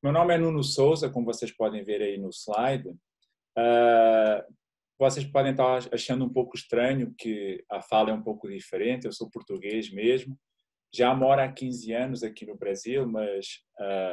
Meu nome é Nuno Souza, como vocês podem ver aí no slide. Uh, Vocês podem estar achando um pouco estranho que a fala é um pouco diferente. Eu sou português mesmo. Já moro há 15 anos aqui no Brasil, mas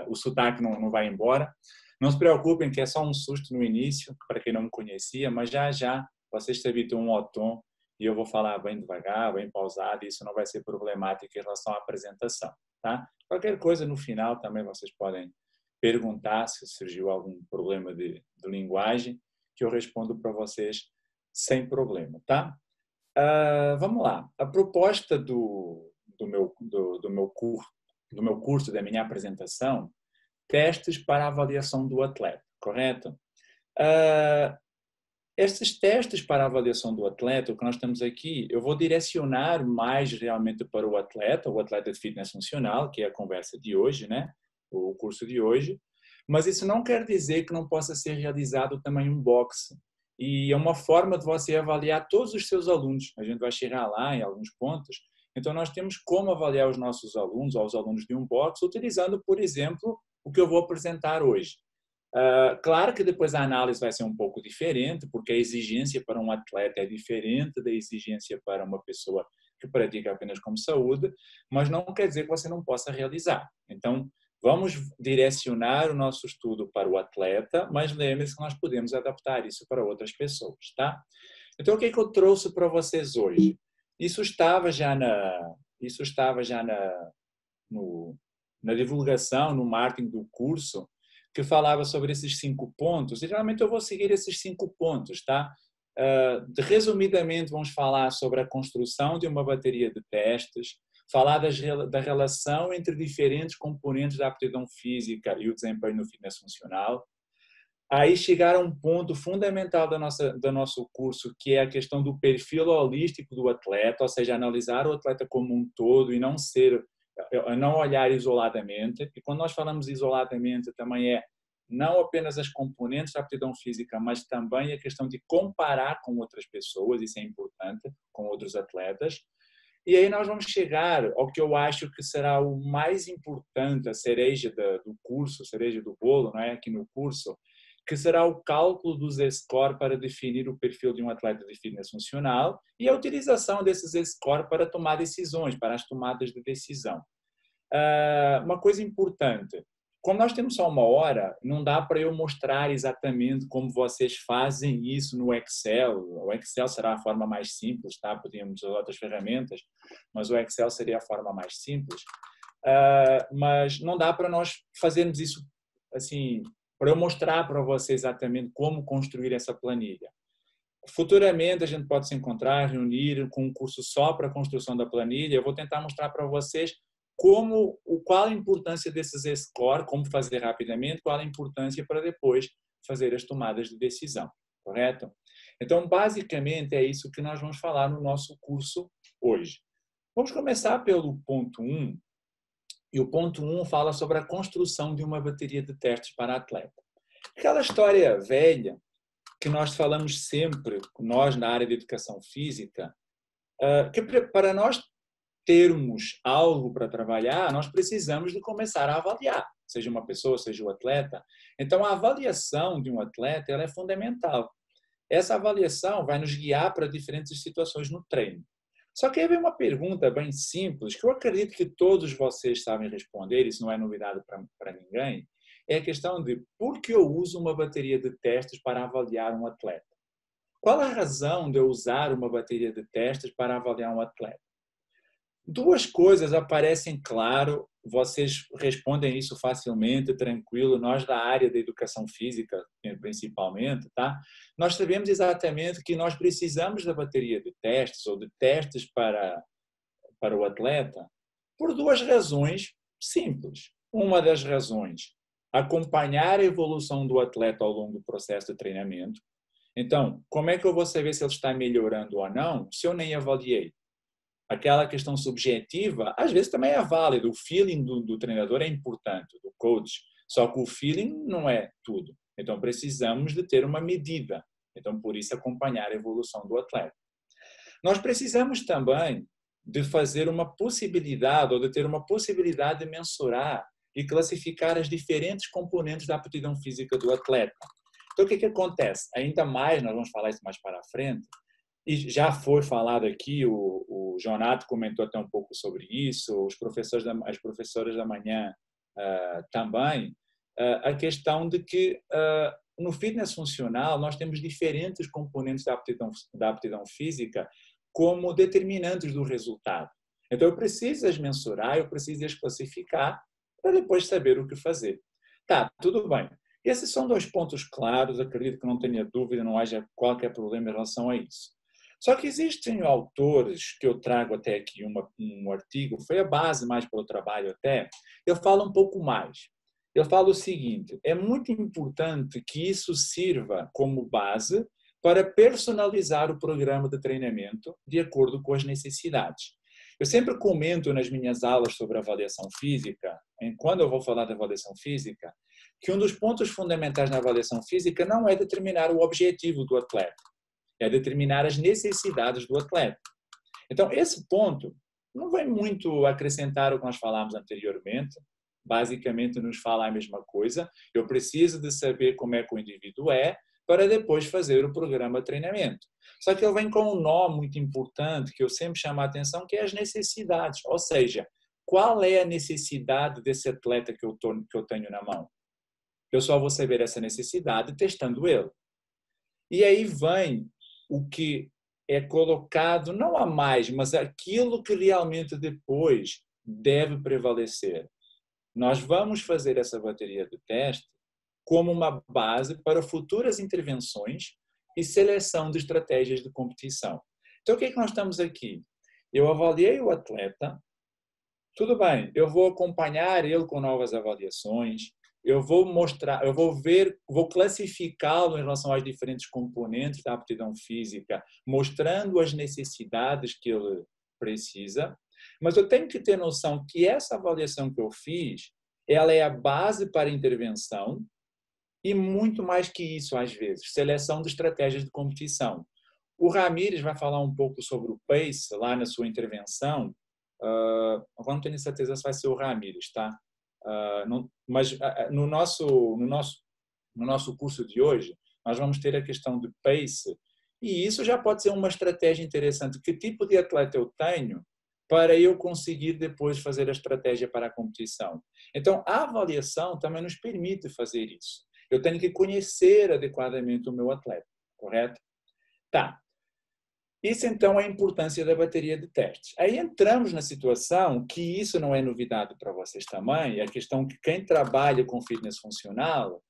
o sotaque não vai embora. Não se preocupem que é só um susto no início, para quem não me conhecia, mas já vocês se habituam ao tom e eu vou falar bem devagar, bem pausado, e isso não vai ser problemático em relação à apresentação, tá? Qualquer coisa no final também vocês podem perguntar se surgiu algum problema de linguagem, que eu respondo para vocês sem problema, tá? Vamos lá. A proposta do meu curso, da minha apresentação, testes para avaliação do atleta, correto? Estes testes para avaliação do atleta, o que nós temos aqui, eu vou direcionar mais realmente para o atleta de fitness funcional, que é a conversa de hoje, né? O curso de hoje. Mas isso não quer dizer que não possa ser realizado também um boxe. E é uma forma de você avaliar todos os seus alunos. A gente vai chegar lá em alguns pontos. Então, nós temos como avaliar os nossos alunos, ou os alunos de um boxe, utilizando, por exemplo, o que eu vou apresentar hoje. Claro que depois a análise vai ser um pouco diferente, porque a exigência para um atleta é diferente da exigência para uma pessoa que pratica apenas como saúde, mas não quer dizer que você não possa realizar. Então, vamos direcionar o nosso estudo para o atleta, mas lembre-se que nós podemos adaptar isso para outras pessoas, tá? Então, o que é que eu trouxe para vocês hoje? Isso estava já na divulgação, no marketing do curso, que falava sobre esses 5 pontos, e geralmente eu vou seguir esses 5 pontos, tá? Resumidamente, vamos falar sobre a construção de uma bateria de testes, falar da relação entre diferentes componentes da aptidão física e o desempenho no fitness funcional. Aí chegar a um ponto fundamental do nosso curso, que é a questão do perfil holístico do atleta, ou seja, analisar o atleta como um todo e não olhar isoladamente. E quando nós falamos isoladamente, também não apenas as componentes da aptidão física, mas também a questão de comparar com outras pessoas, isso é importante, com outros atletas. E aí nós vamos chegar ao que eu acho que será o mais importante, a cereja do curso, a cereja do bolo, não é? Aqui no curso, que será o cálculo dos scores para definir o perfil de um atleta de fitness funcional e a utilização desses scores para tomar decisões, para as tomadas de decisão. Uma coisa importante, como nós temos só 1 hora, não dá para eu mostrar exatamente como vocês fazem isso no Excel. O Excel será a forma mais simples, tá? Podíamos usar outras ferramentas, mas o Excel seria a forma mais simples. Mas não dá para nós fazermos isso assim, para eu mostrar para vocês exatamente como construir essa planilha. Futuramente a gente pode se encontrar, reunir com um curso só para a construção da planilha. Eu vou tentar mostrar para vocês qual a importância desses scores, como fazer rapidamente, qual a importância para depois fazer as tomadas de decisão, correto? Então, basicamente, é isso que nós vamos falar no nosso curso hoje. Vamos começar pelo ponto 1, e o ponto 1 fala sobre a construção de uma bateria de testes para atleta. Aquela história velha que nós falamos sempre, nós na área de educação física, que para nós termos algo para trabalhar, nós precisamos de começar a avaliar, seja uma pessoa, seja o atleta. Então, a avaliação de um atleta ela é fundamental. Essa avaliação vai nos guiar para diferentes situações no treino. Só que aí vem uma pergunta bem simples, que eu acredito que todos vocês sabem responder, isso não é novidade para ninguém, é a questão de por que eu uso uma bateria de testes para avaliar um atleta? Qual a razão de eu usar uma bateria de testes para avaliar um atleta? 2 coisas aparecem claro, vocês respondem isso facilmente, tranquilo, nós da área da educação física, principalmente, tá? Nós sabemos exatamente que nós precisamos da bateria de testes ou de testes para o atleta por 2 razões simples. Uma das razões, acompanhar a evolução do atleta ao longo do processo de treinamento. Então, como é que eu vou saber se ele está melhorando ou não se eu nem avaliei? Aquela questão subjetiva, às vezes também é válida. O feeling do treinador é importante, do coach. Só que o feeling não é tudo. Então, precisamos de ter uma medida. Então, por isso, acompanhar a evolução do atleta. Nós precisamos também de fazer uma possibilidade, ou de ter uma possibilidade de mensurar e classificar as diferentes componentes da aptidão física do atleta. Então, o que acontece? Ainda mais, nós vamos falar isso mais para a frente, e já foi falado aqui, o Jonato comentou até um pouco sobre isso, as professoras da manhã também, a questão de que no fitness funcional nós temos diferentes componentes da aptidão física como determinantes do resultado. Então eu preciso as mensurar, eu preciso as classificar para depois saber o que fazer. Tá, tudo bem. Esses são dois pontos claros, acredito que não tenha dúvida, não haja qualquer problema em relação a isso. Só que existem autores, que eu trago até aqui um artigo, foi a base mais para o trabalho até, eu falo um pouco mais. Eu falo o seguinte, é muito importante que isso sirva como base para personalizar o programa de treinamento de acordo com as necessidades. Eu sempre comento nas minhas aulas sobre avaliação física, quando eu vou falar de avaliação física, que um dos pontos fundamentais na avaliação física não é determinar o objetivo do atleta, é determinar as necessidades do atleta. Então, esse ponto não vai muito acrescentar o que nós falámos anteriormente, basicamente nos fala a mesma coisa, eu preciso de saber como é que o indivíduo é, para depois fazer o programa de treinamento. Só que ele vem com um nó muito importante, que eu sempre chamo a atenção, que é as necessidades, ou seja, qual é a necessidade desse atleta que eu tenho na mão? Eu só vou saber essa necessidade testando ele. E aí vem o que é colocado, não a mais, mas aquilo que realmente depois deve prevalecer. Nós vamos fazer essa bateria de teste como uma base para futuras intervenções e seleção de estratégias de competição. Então, o que é que nós estamos aqui? Eu avaliei o atleta, tudo bem, eu vou acompanhar ele com novas avaliações, eu vou mostrar, eu vou ver, vou classificá-lo em relação às diferentes componentes da aptidão física, mostrando as necessidades que ele precisa, mas eu tenho que ter noção que essa avaliação que eu fiz, ela é a base para a intervenção e muito mais que isso, às vezes, seleção de estratégias de competição. O Ramires vai falar um pouco sobre o pace lá na sua intervenção, agora não tenho certeza se vai ser o Ramires, tá? Mas no nosso curso de hoje, nós vamos ter a questão de pace, e isso já pode ser uma estratégia interessante. Que tipo de atleta eu tenho para eu conseguir depois fazer a estratégia para a competição? Então, a avaliação também nos permite fazer isso. Eu tenho que conhecer adequadamente o meu atleta, correto? Tá. Isso, então, é a importância da bateria de testes. Aí entramos na situação que isso não é novidade para vocês também, a questão que quem trabalha com fitness funcional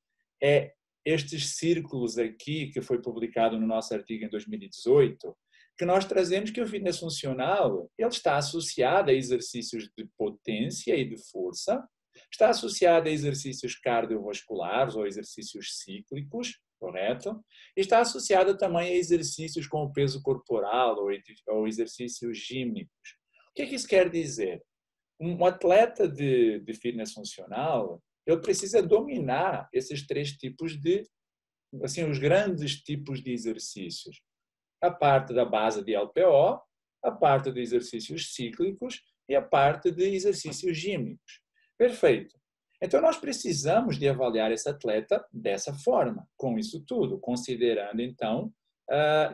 é estes círculos aqui, que foi publicado no nosso artigo em 2018, que nós trazemos que o fitness funcional ele está associado a exercícios de potência e de força, está associado a exercícios cardiovasculares ou exercícios cíclicos, correto? E está associado também a exercícios com o peso corporal ou exercícios gímnicos. O que é que isso quer dizer? Um atleta de fitness funcional, ele precisa dominar esses três tipos de, assim, os grandes tipos de exercícios. A parte da base de LPO, a parte de exercícios cíclicos e a parte de exercícios gímnicos. Perfeito. Então, nós precisamos de avaliar esse atleta dessa forma, com isso tudo, considerando, então,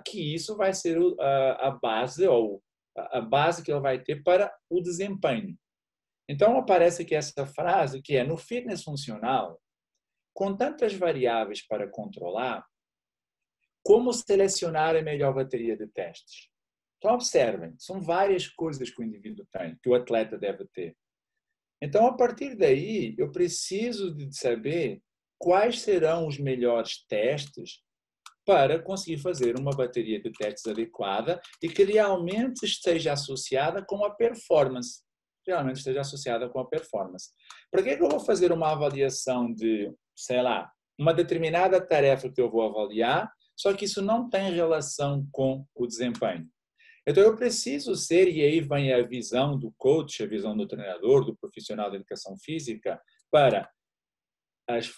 que isso vai ser a base ou a base que ele vai ter para o desempenho. Então, aparece aqui essa frase que é, no fitness funcional, com tantas variáveis para controlar, como selecionar a melhor bateria de testes? Então, observem, são várias coisas que o indivíduo tem, que o atleta deve ter. Então, a partir daí, eu preciso de saber quais serão os melhores testes para conseguir fazer uma bateria de testes adequada e que realmente esteja associada com a performance. Realmente esteja associada com a performance. Para que eu vou fazer uma avaliação de, sei lá, uma determinada tarefa que eu vou avaliar, só que isso não tem relação com o desempenho? Então, eu preciso ser, e aí vem a visão do coach, a visão do treinador, do profissional de educação física, para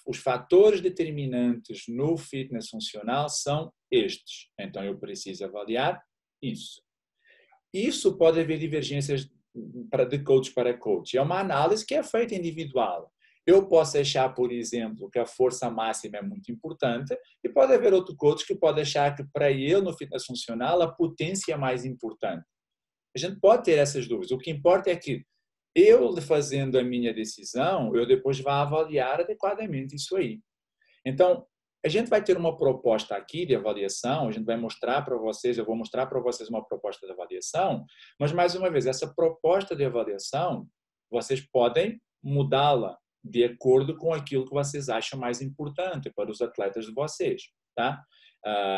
os fatores determinantes no fitness funcional são estes. Então, eu preciso avaliar isso. Isso pode haver divergências de coach para coach. É uma análise que é feita individual. Eu posso achar, por exemplo, que a força máxima é muito importante e pode haver outro coach que pode achar que para ele, no fitness funcional, a potência é mais importante. A gente pode ter essas dúvidas. O que importa é que eu, fazendo a minha decisão, eu depois vá avaliar adequadamente isso aí. Então, a gente vai ter uma proposta aqui de avaliação, a gente vai mostrar para vocês, eu vou mostrar para vocês uma proposta de avaliação, mas, mais uma vez, essa proposta de avaliação, vocês podem mudá-la de acordo com aquilo que vocês acham mais importante para os atletas de vocês, tá?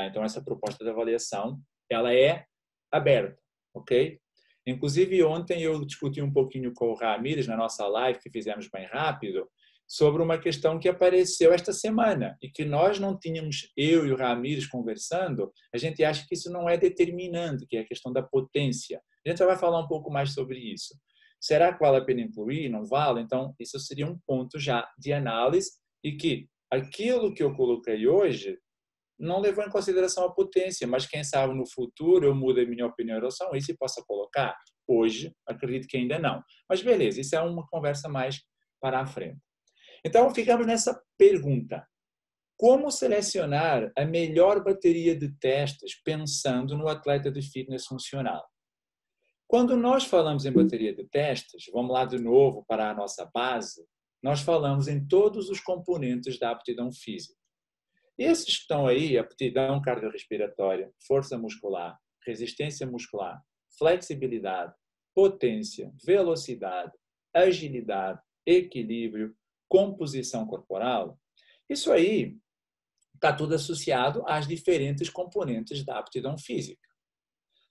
Então, essa proposta de avaliação, ela é aberta, ok? Inclusive, ontem eu discuti um pouquinho com o Ramires, na nossa live, que fizemos bem rápido, sobre uma questão que apareceu esta semana e que nós não tínhamos, eu e o Ramires conversando, a gente acha que isso não é determinante, que é a questão da potência. A gente já vai falar um pouco mais sobre isso. Será que vale a pena incluir? Não vale? Então, isso seria um ponto já de análise e que aquilo que eu coloquei hoje não levou em consideração a potência, mas quem sabe no futuro eu mudo a minha opinião em relação a isso e possa colocar. Hoje, acredito que ainda não. Mas beleza, isso é uma conversa mais para a frente. Então, ficamos nessa pergunta. Como selecionar a melhor bateria de testes pensando no atleta de fitness funcional? Quando nós falamos em bateria de testes, vamos lá de novo para a nossa base, nós falamos em todos os componentes da aptidão física. E esses estão aí, aptidão cardiorrespiratória, força muscular, resistência muscular, flexibilidade, potência, velocidade, agilidade, equilíbrio, composição corporal. Isso aí está tudo associado às diferentes componentes da aptidão física.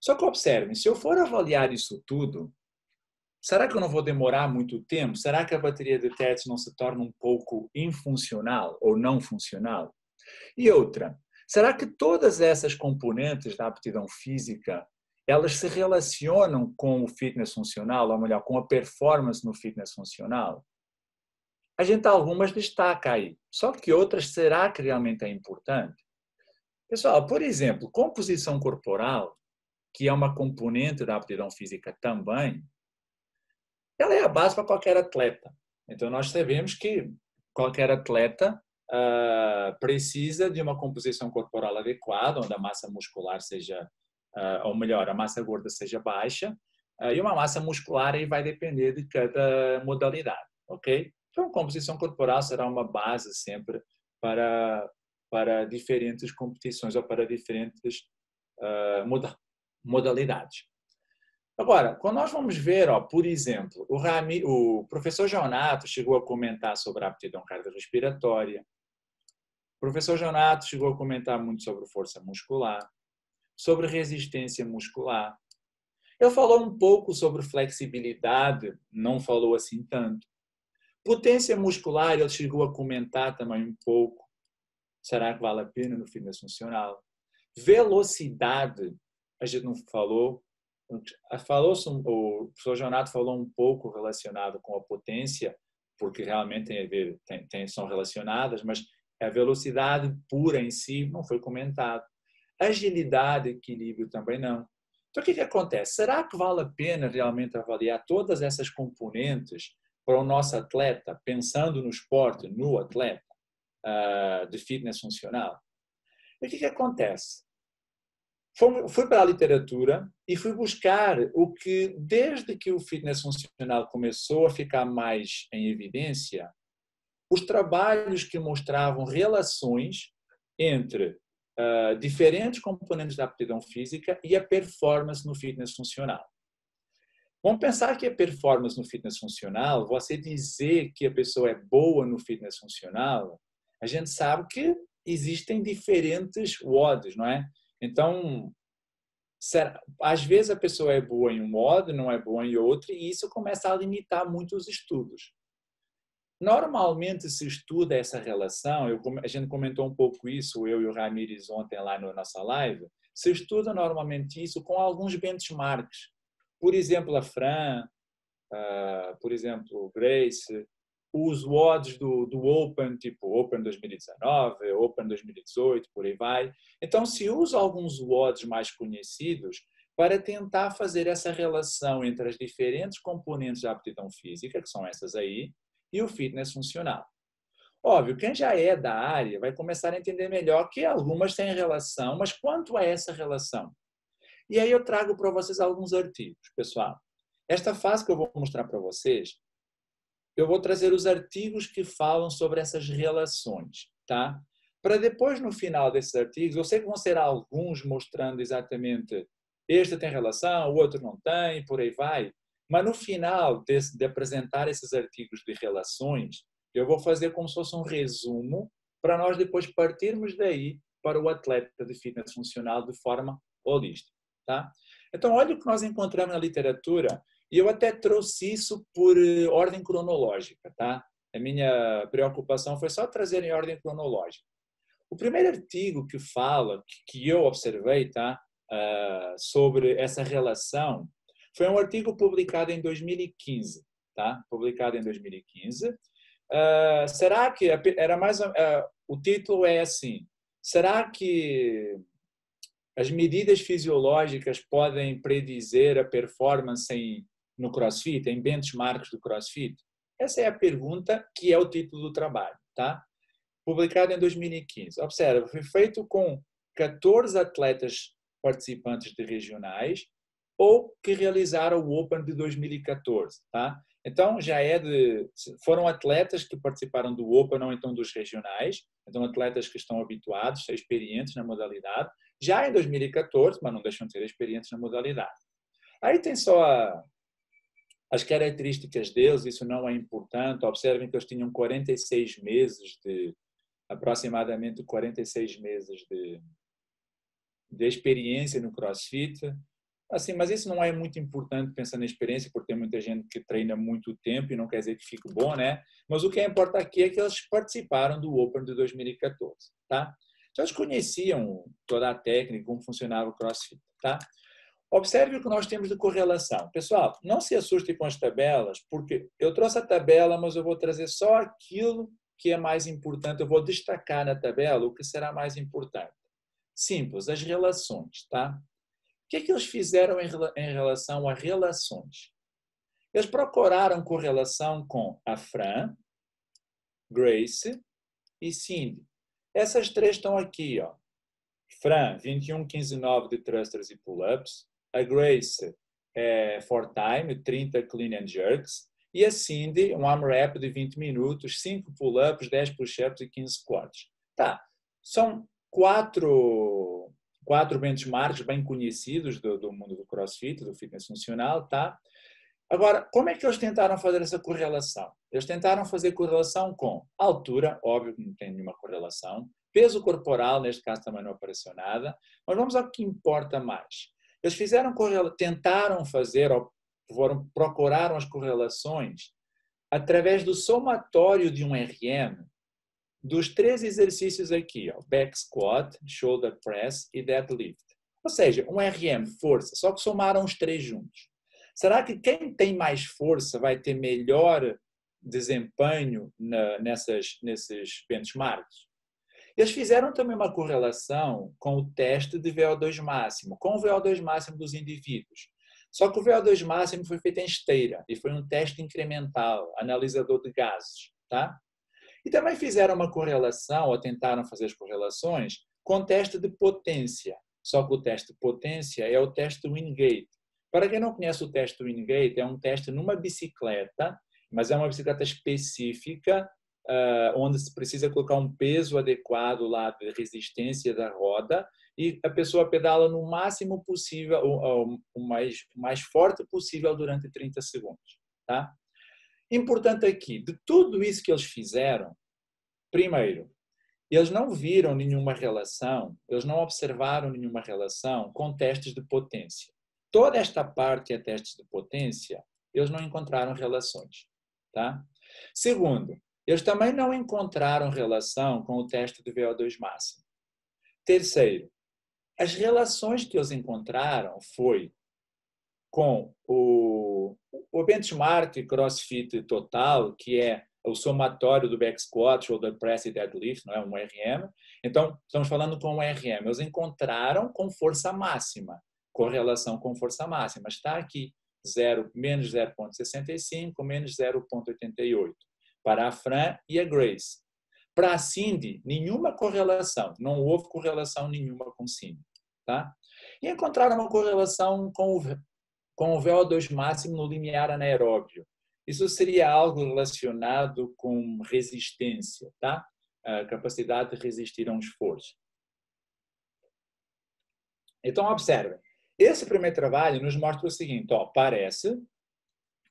Só que observem, se eu for avaliar isso tudo, será que eu não vou demorar muito tempo? Será que a bateria de testes não se torna um pouco infuncional ou não funcional? E outra, será que todas essas componentes da aptidão física, elas se relacionam com o fitness funcional, ou melhor, com a performance no fitness funcional? A gente algumas destaca aí, só que outras, será que realmente é importante? Pessoal, por exemplo, composição corporal, que é uma componente da aptidão física também, ela é a base para qualquer atleta. Então, nós sabemos que qualquer atleta precisa de uma composição corporal adequada, onde a massa muscular seja, ou melhor, a massa gorda seja baixa, e uma massa muscular aí vai depender de cada modalidade, ok? Então, composição corporal será uma base sempre para diferentes competições ou para diferentes modalidades. Agora, quando nós vamos ver, por exemplo, o professor Jonato chegou a comentar sobre a aptidão cardiorrespiratória, o professor Jonato chegou a comentar muito sobre força muscular, sobre resistência muscular. Ele falou um pouco sobre flexibilidade, não falou assim tanto. Potência muscular, ele chegou a comentar também um pouco. Será que vale a pena no fitness funcional? Velocidade, a gente não falou. O professor Jonato falou um pouco relacionado com a potência, porque realmente tem a ver, são relacionadas, mas a velocidade pura em si não foi comentado. Agilidade, equilíbrio também não. Então, o que acontece? Será que vale a pena realmente avaliar todas essas componentes para o nosso atleta, pensando no esporte, no atleta de fitness funcional? E o que acontece? Fui para a literatura e fui buscar o que, desde que o fitness funcional começou a ficar mais em evidência, os trabalhos que mostravam relações entre diferentes componentes da aptidão física e a performance no fitness funcional. Vamos pensar que a performance no fitness funcional, você dizer que a pessoa é boa no fitness funcional, a gente sabe que existem diferentes WODs, não é? Então, às vezes a pessoa é boa em um modo, não é boa em outro, e isso começa a limitar muito os estudos. Normalmente se estuda essa relação, a gente comentou um pouco isso, eu e o Ramires ontem lá na nossa live, se estuda normalmente isso com alguns benchmarks. Por exemplo, a Fran, por exemplo, o Grace, os WODs do Open, tipo Open 2019, Open 2018, por aí vai. Então, se usa alguns WODs mais conhecidos para tentar fazer essa relação entre as diferentes componentes da aptidão física, que são essas aí, e o fitness funcional. Óbvio, quem já é da área vai começar a entender melhor que algumas têm relação, mas quanto é essa relação? E aí eu trago para vocês alguns artigos, pessoal. Esta fase que eu vou mostrar para vocês, eu vou trazer os artigos que falam sobre essas relações, tá? Para depois, no final desses artigos, eu sei que vão ser alguns mostrando exatamente este tem relação, o outro não tem, por aí vai, mas no final de apresentar esses artigos de relações, eu vou fazer como se fosse um resumo para nós depois partirmos daí para o atleta de fitness funcional de forma holística, tá? Então, olha o que nós encontramos na literatura e eu até trouxe isso por ordem cronológica, tá? A minha preocupação foi só trazer em ordem cronológica. O primeiro artigo que fala, que eu observei, tá? Sobre essa relação, foi um artigo publicado em 2015, tá? Publicado em 2015. Será que era mais o título é assim? Será que as medidas fisiológicas podem predizer a performance no CrossFit, em benchmarks do CrossFit? Essa é a pergunta que é o título do trabalho, tá? Publicado em 2015. Observa, foi feito com 14 atletas participantes de regionais ou que realizaram o Open de 2014, tá? Então, foram atletas que participaram do Open ou então dos regionais, então atletas que estão habituados, experientes na modalidade, já em 2014, mas não deixam de ser experientes na modalidade. Aí tem só as características deles, isso não é importante, observem que eles tinham 46 meses aproximadamente 46 meses de experiência no CrossFit. Assim, mas isso não é muito importante pensando na experiência, porque tem muita gente que treina muito tempo e não quer dizer que fique bom, né? Mas o que importa aqui é que eles participaram do Open de 2014, tá? Então, eles conheciam toda a técnica, como funcionava o CrossFit, tá? Observe o que nós temos de correlação. Pessoal, não se assustem com as tabelas, porque eu trouxe a tabela, mas eu vou trazer só aquilo que é mais importante. Eu vou destacar na tabela o que será mais importante. Simples, as relações, tá? O que é que eles fizeram em relação a relações? Eles procuraram correlação com a Fran, Grace e Cindy. Essas três estão aqui, ó. Fran, 21, 15, 9 de thrusters e pull-ups. A Grace, for time, 30 clean and jerks. E a Cindy, um AMRAP de 20 minutos, 5 pull-ups, 10 push-ups e 15 squats. Tá, são quatro benchmarks bem conhecidos do mundo do CrossFit, do fitness funcional, tá? Agora, como é que eles tentaram fazer essa correlação? Eles tentaram fazer correlação com altura, óbvio que não tem nenhuma correlação, peso corporal, neste caso também não apareceu nada, mas vamos ao que importa mais. Eles tentaram fazer, ou procuraram as correlações através do somatório de um RM dos 3 exercícios aqui, ó, back squat, shoulder press e deadlift. Ou seja, um RM, força, só que somaram os 3 juntos. Será que quem tem mais força vai ter melhor desempenho nesses benchmarks? Eles fizeram também uma correlação com o teste de VO2 máximo, com o VO2 máximo dos indivíduos. Só que o VO2 máximo foi feito em esteira e foi um teste incremental, analisador de gases, tá? E também fizeram uma correlação, ou tentaram fazer as correlações, com o teste de potência. Só que o teste de potência é o teste Wingate. Para quem não conhece o teste Wingate, é um teste numa bicicleta, mas é uma bicicleta específica, onde se precisa colocar um peso adequado lá de resistência da roda e a pessoa pedala no máximo possível, o mais forte possível durante 30 segundos. Tá? Importante aqui, de tudo isso que eles fizeram, primeiro, eles não viram nenhuma relação, eles não observaram nenhuma relação com testes de potência. Toda esta parte que é testes de potência, eles não encontraram relações. Tá? Segundo, eles também não encontraram relação com o teste de VO2 máximo. Terceiro, as relações que eles encontraram foi com o benchmark CrossFit total, que é o somatório do back squat, shoulder press e deadlift, não é um RM. Então, estamos falando com um RM. Eles encontraram com força máxima, correlação com força máxima. Está aqui, menos 0,65, menos 0,88. para a Fran e a Grace. Para a Cindy, nenhuma correlação, não houve correlação nenhuma com Cindy. Tá? E encontraram uma correlação com o VO2 máximo no limiar anaeróbio. Isso seria algo relacionado com resistência, tá? A capacidade de resistir a um esforço. Então, observem. Esse primeiro trabalho nos mostra o seguinte, ó, parece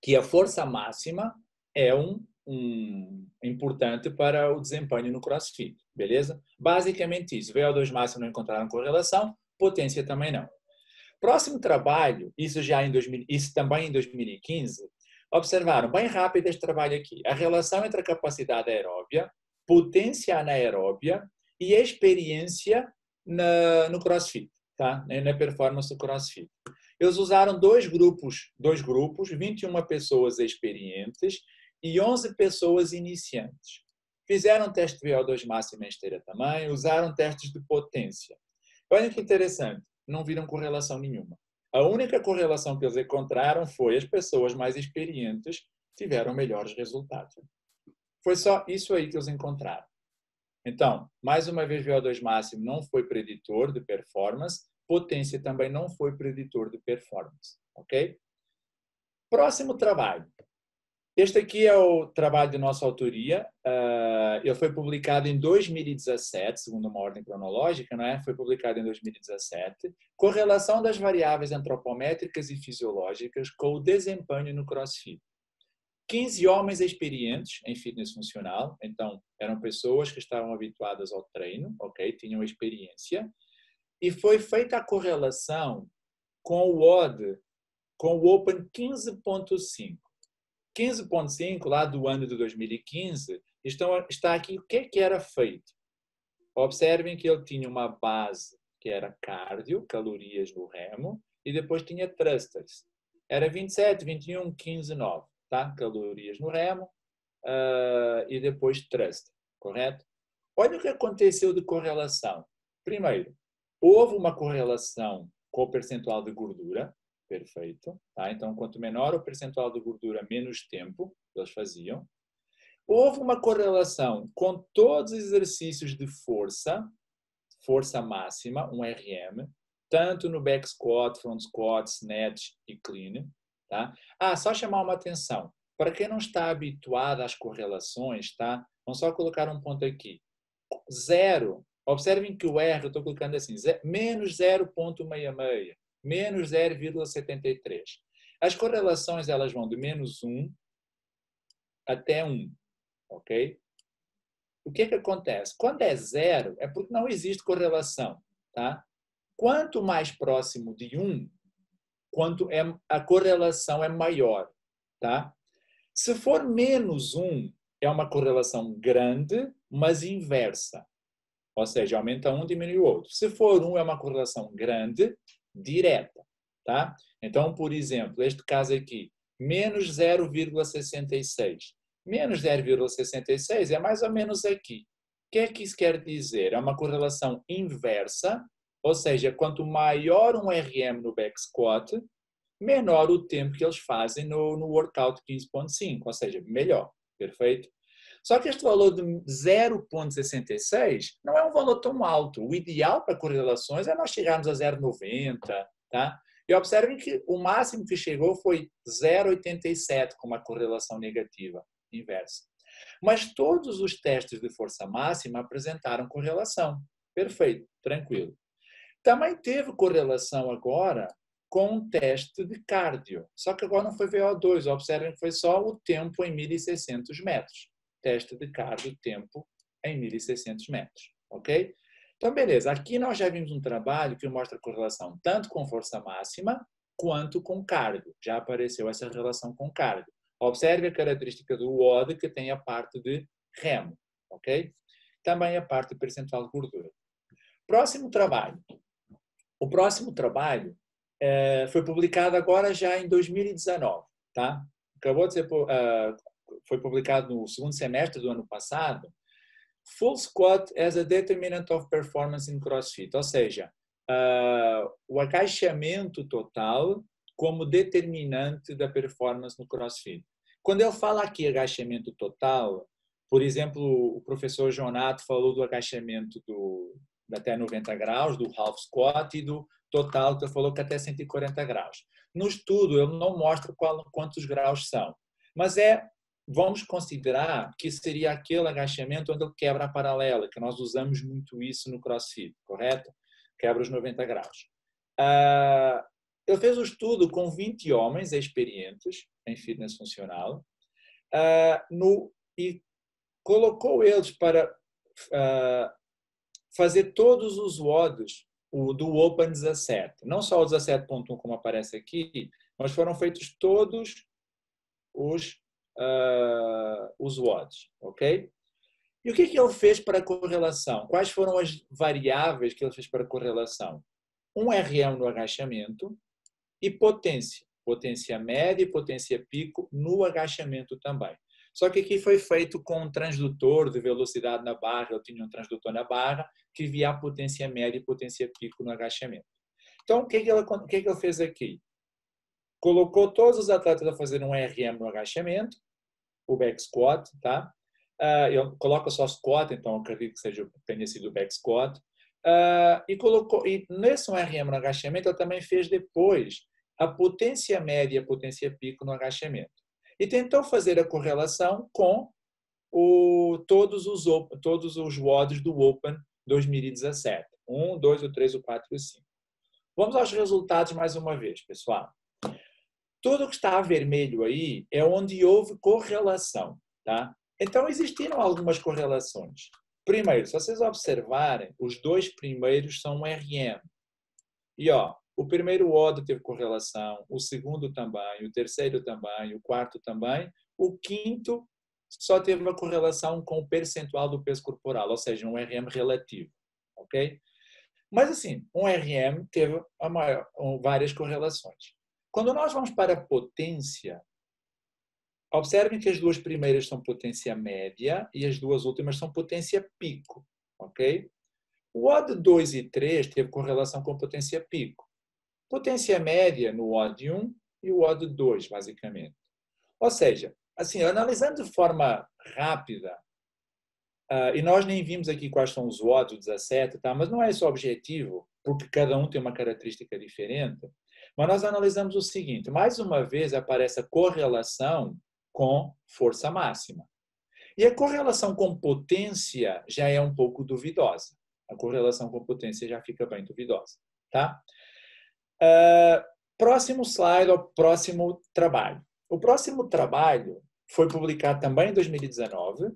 que a força máxima é importante para o desempenho no CrossFit, beleza? Basicamente isso. VO2 máximo não encontraram correlação, potência também não. Próximo trabalho, isso também em 2015, observaram bem rápido este trabalho aqui, a relação entre a capacidade aeróbia, potência anaeróbia e experiência no CrossFit, tá? Na performance do CrossFit. Eles usaram dois grupos, 21 pessoas experientes e 11 pessoas iniciantes. Fizeram teste de VO2 máximo em esteira também, usaram testes de potência. Olha que interessante, não viram correlação nenhuma. A única correlação que eles encontraram foi as pessoas mais experientes tiveram melhores resultados. Foi só isso aí que eles encontraram. Então, mais uma vez, VO2 máximo não foi preditor de performance, potência também não foi preditor de performance. Ok? Próximo trabalho. Este aqui é o trabalho de nossa autoria. Ele foi publicado em 2017, segundo uma ordem cronológica, não é? Foi publicado em 2017. Correlação das variáveis antropométricas e fisiológicas com o desempenho no CrossFit. 15 homens experientes em fitness funcional, então eram pessoas que estavam habituadas ao treino, ok? Tinham experiência. E foi feita a correlação com o OD, com o Open 15.5. 15.5, lá do ano de 2015, está aqui o que era feito. Observem que ele tinha uma base que era cardio, calorias no remo, e depois tinha thrusters. Era 27, 21, 15, 9, tá? Calorias no remo e depois thruster, correto? Olha o que aconteceu de correlação. Primeiro, houve uma correlação com o percentual de gordura, perfeito. Tá? Então, quanto menor o percentual de gordura, menos tempo eles faziam. Houve uma correlação com todos os exercícios de força máxima, um RM, tanto no back squat, front squat, snatch e clean. Tá? Só chamar uma atenção. Para quem não está habituado às correlações, tá? Vamos só colocar um ponto aqui. 0. Observem que o R, eu estou colocando assim, menos 0,66. Menos 0,73. As correlações elas vão de menos 1 até 1, ok? O que acontece? Quando é 0, é porque não existe correlação, tá? Quanto mais próximo de 1, a correlação é maior, tá? Se for menos 1, é uma correlação grande, mas inversa. Ou seja, aumenta um, diminui o outro. Se for 1, é uma correlação grande, direta, tá? Então, por exemplo, este caso aqui, menos 0,66. Menos 0,66 é mais ou menos aqui. O que é que isso quer dizer? É uma correlação inversa, ou seja, quanto maior um RM no back squat, menor o tempo que eles fazem no workout 15.5, ou seja, melhor, perfeito? Só que este valor de 0,66 não é um valor tão alto. O ideal para correlações é nós chegarmos a 0,90, tá? E observem que o máximo que chegou foi 0,87 com uma correlação negativa inversa. Mas todos os testes de força máxima apresentaram correlação. Perfeito, tranquilo. Também teve correlação agora com um teste de cardio. Só que agora não foi VO2. Observem que foi só o tempo em 1.600 metros. Teste de cardio, tempo em 1.600 metros, ok? Então, beleza. Aqui nós já vimos um trabalho que mostra correlação tanto com força máxima quanto com cardio. Já apareceu essa relação com cardio. Observe a característica do WOD que tem a parte de remo, ok? Também a parte de percentual de gordura. Próximo trabalho. O próximo trabalho foi publicado agora já em 2019, tá? Acabou de ser foi publicado no segundo semestre do ano passado, Full Squat as a Determinant of Performance in CrossFit, ou seja, o agachamento total como determinante da performance no CrossFit. Quando eu falo aqui agachamento total, por exemplo, o professor Jonato falou do agachamento até 90 graus, do half squat e do total, que ele falou que até 140 graus. No estudo, eu não mostro quantos graus são, mas vamos considerar que seria aquele agachamento onde ele quebra a paralela, que nós usamos muito isso no CrossFit, correto? Quebra os 90 graus. Ele fez o estudo com 20 homens experientes em fitness funcional e colocou eles para fazer todos os WODs do Open 17. Não só o 17.1 como aparece aqui, mas foram feitos todos os WODs, ok? E o que ele fez para a correlação? Quais foram as variáveis que ele fez para a correlação? Um RM no agachamento e potência. Potência média e potência pico no agachamento também. Só que aqui foi feito com um transdutor de velocidade na barra. Eu tinha um transdutor na barra que via a potência média e potência pico no agachamento. Então, o que ele fez aqui? Colocou todos os atletas a fazer um RM no agachamento, o back squat, tá? Ele coloca só squat, então acredito que tenha sido o back squat. E nesse RM no agachamento, ele também fez depois a potência média e a potência pico no agachamento. E tentou fazer a correlação com todos os WODs do Open 2017. 1, 2, 3, 4 e 5. Vamos aos resultados mais uma vez, pessoal. Tudo que está a vermelho aí é onde houve correlação, tá? Então, existiram algumas correlações. Primeiro, se vocês observarem, os dois primeiros são um RM. E, o primeiro WOD teve correlação, o segundo também, o terceiro também, o quarto também, o quinto só teve uma correlação com o percentual do peso corporal, ou seja, um RM relativo, ok? Mas, assim, um RM teve várias correlações. Quando nós vamos para a potência, observem que as duas primeiras são potência média e as duas últimas são potência pico, ok? O WOD 2 e 3 teve correlação com potência pico. Potência média no WOD 1 e o WOD 2, basicamente. Ou seja, assim, analisando de forma rápida, e nós nem vimos aqui quais são os WODs, o 17, tá? Mas não é esse o objetivo, porque cada um tem uma característica diferente. Mas nós analisamos o seguinte, mais uma vez aparece a correlação com força máxima. E a correlação com potência já é um pouco duvidosa. A correlação com potência já fica bem duvidosa, tá? Próximo slide, o próximo trabalho. O próximo trabalho foi publicado também em 2019,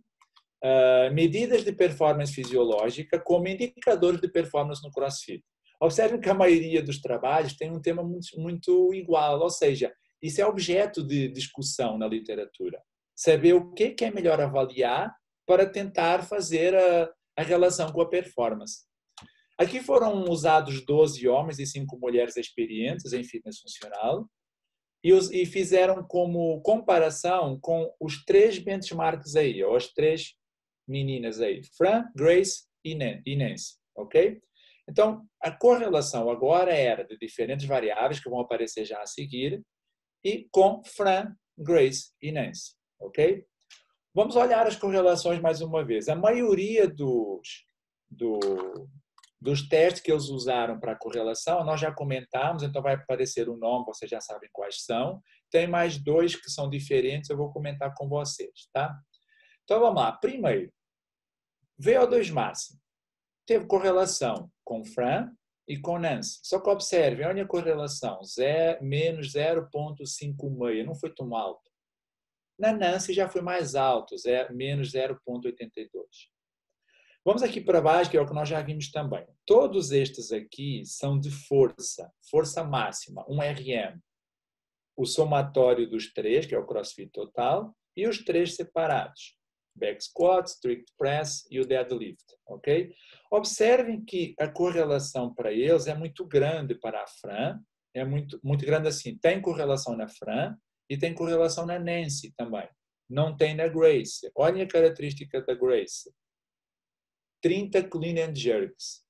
medidas de performance fisiológica como indicadores de performance no CrossFit. Observem que a maioria dos trabalhos tem um tema muito igual, ou seja, isso é objeto de discussão na literatura. Saber o que é melhor avaliar para tentar fazer a relação com a performance. Aqui foram usados 12 homens e 5 mulheres experientes em fitness funcional e fizeram como comparação com os 3 benchmarks aí, ou as 3 meninas aí, Fran, Grace e Nancy, ok? Então, a correlação agora era de diferentes variáveis que vão aparecer já a seguir e com Fran, Grace e Nancy, ok? Vamos olhar as correlações mais uma vez. A maioria dos testes que eles usaram para a correlação, nós já comentamos, então vai aparecer o nome, vocês já sabem quais são. Tem mais 2 que são diferentes, eu vou comentar com vocês, tá? Então vamos lá. Primeiro, VO2 máximo. Teve correlação com Fran e com Nancy. Só que observem, olha a correlação, menos 0,56, não foi tão alto. Na Nancy já foi mais alto, menos 0,82. Vamos aqui para baixo, que é o que nós já vimos também. Todos estes aqui são de força máxima, um RM. O somatório dos 3, que é o CrossFit total, e os 3 separados. Back squat, strict press e o deadlift, ok? Observem que a correlação para eles é muito grande para a Fran, é muito grande assim. Tem correlação na Fran e tem correlação na Nancy também. Não tem na Grace. Olhem a característica da Grace. 30 clean and jerks.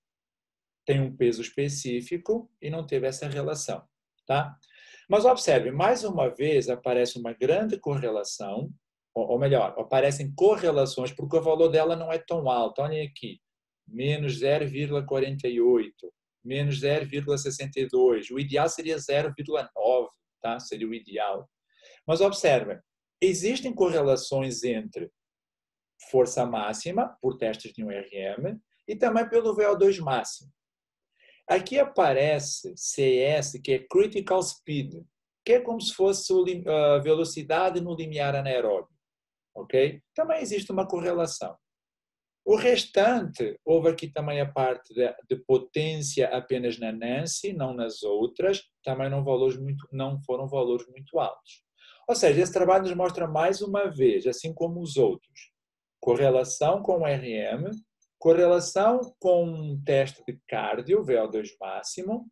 Tem um peso específico e não teve essa relação, tá? Mas observe, mais uma vez aparece uma grande correlação, ou melhor, aparecem correlações porque o valor dela não é tão alto. Olhem aqui, menos 0,48, menos 0,62. O ideal seria 0,9, tá? Seria o ideal. Mas observem, existem correlações entre força máxima, por testes de um RM, e também pelo VO2 máximo. Aqui aparece CS, que é Critical Speed, que é como se fosse a velocidade no limiar anaeróbio. Ok? Também existe uma correlação. O restante, houve aqui também a parte de potência apenas na Nancy, não nas outras, também não foram valores muito altos. Ou seja, esse trabalho nos mostra mais uma vez, assim como os outros, correlação com o RM, correlação com um teste de cardio, VO2 máximo,